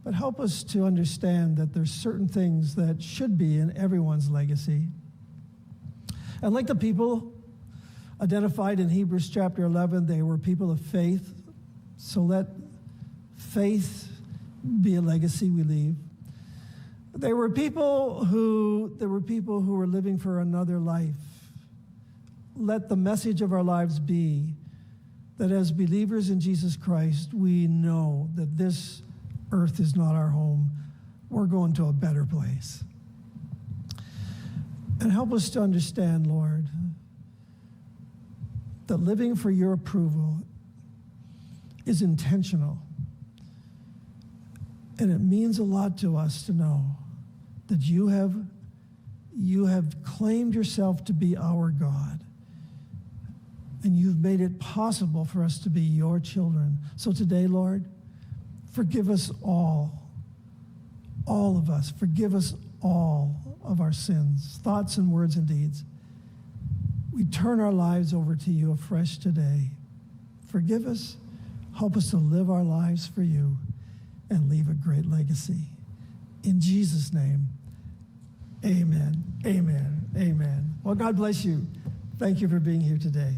but help us to understand that there's certain things that should be in everyone's legacy. And like the people identified in Hebrews chapter 11, they were people of faith. So let faith be a legacy we leave. There were people who were living for another life. Let the message of our lives be that as believers in Jesus Christ, we know that this earth is not our home. We're going to a better place. And help us to understand, Lord, that living for your approval is intentional. And it means a lot to us to know that you have claimed yourself to be our God. And you've made it possible for us to be your children. So today, Lord, forgive us all of us. Forgive us all of our sins, thoughts and words and deeds. We turn our lives over to you afresh today. Forgive us. Help us to live our lives for you and leave a great legacy. In Jesus' name, amen, amen, amen. Well, God bless you. Thank you for being here today.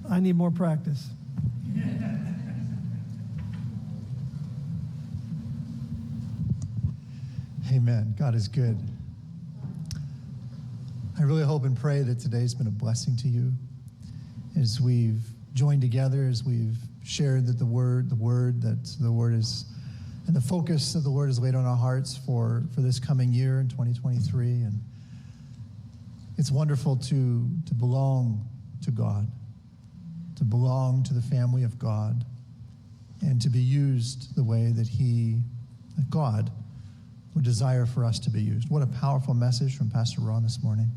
I need more practice. Amen. God is good. I really hope and pray that today's been a blessing to you as we've joined together, as we've shared that the word is, and the focus of the word is laid on our hearts for this coming year in 2023. And it's wonderful to belong to God, to belong to the family of God, and to be used the way that God would desire for us to be used. What a powerful message from Pastor Ron this morning.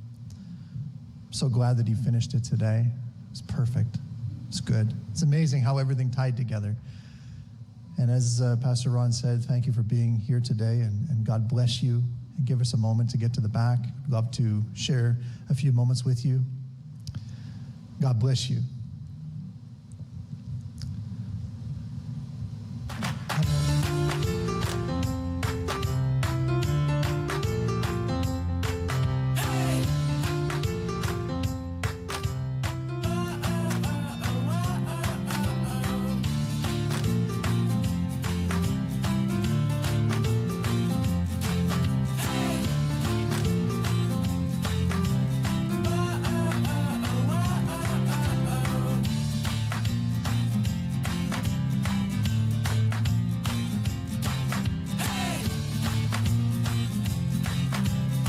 I'm so glad that he finished it today. It's perfect. It's good. It's amazing how everything tied together. And as Pastor Ron said, thank you for being here today, and God bless you. And give us a moment to get to the back. We'd love to share a few moments with you. God bless you.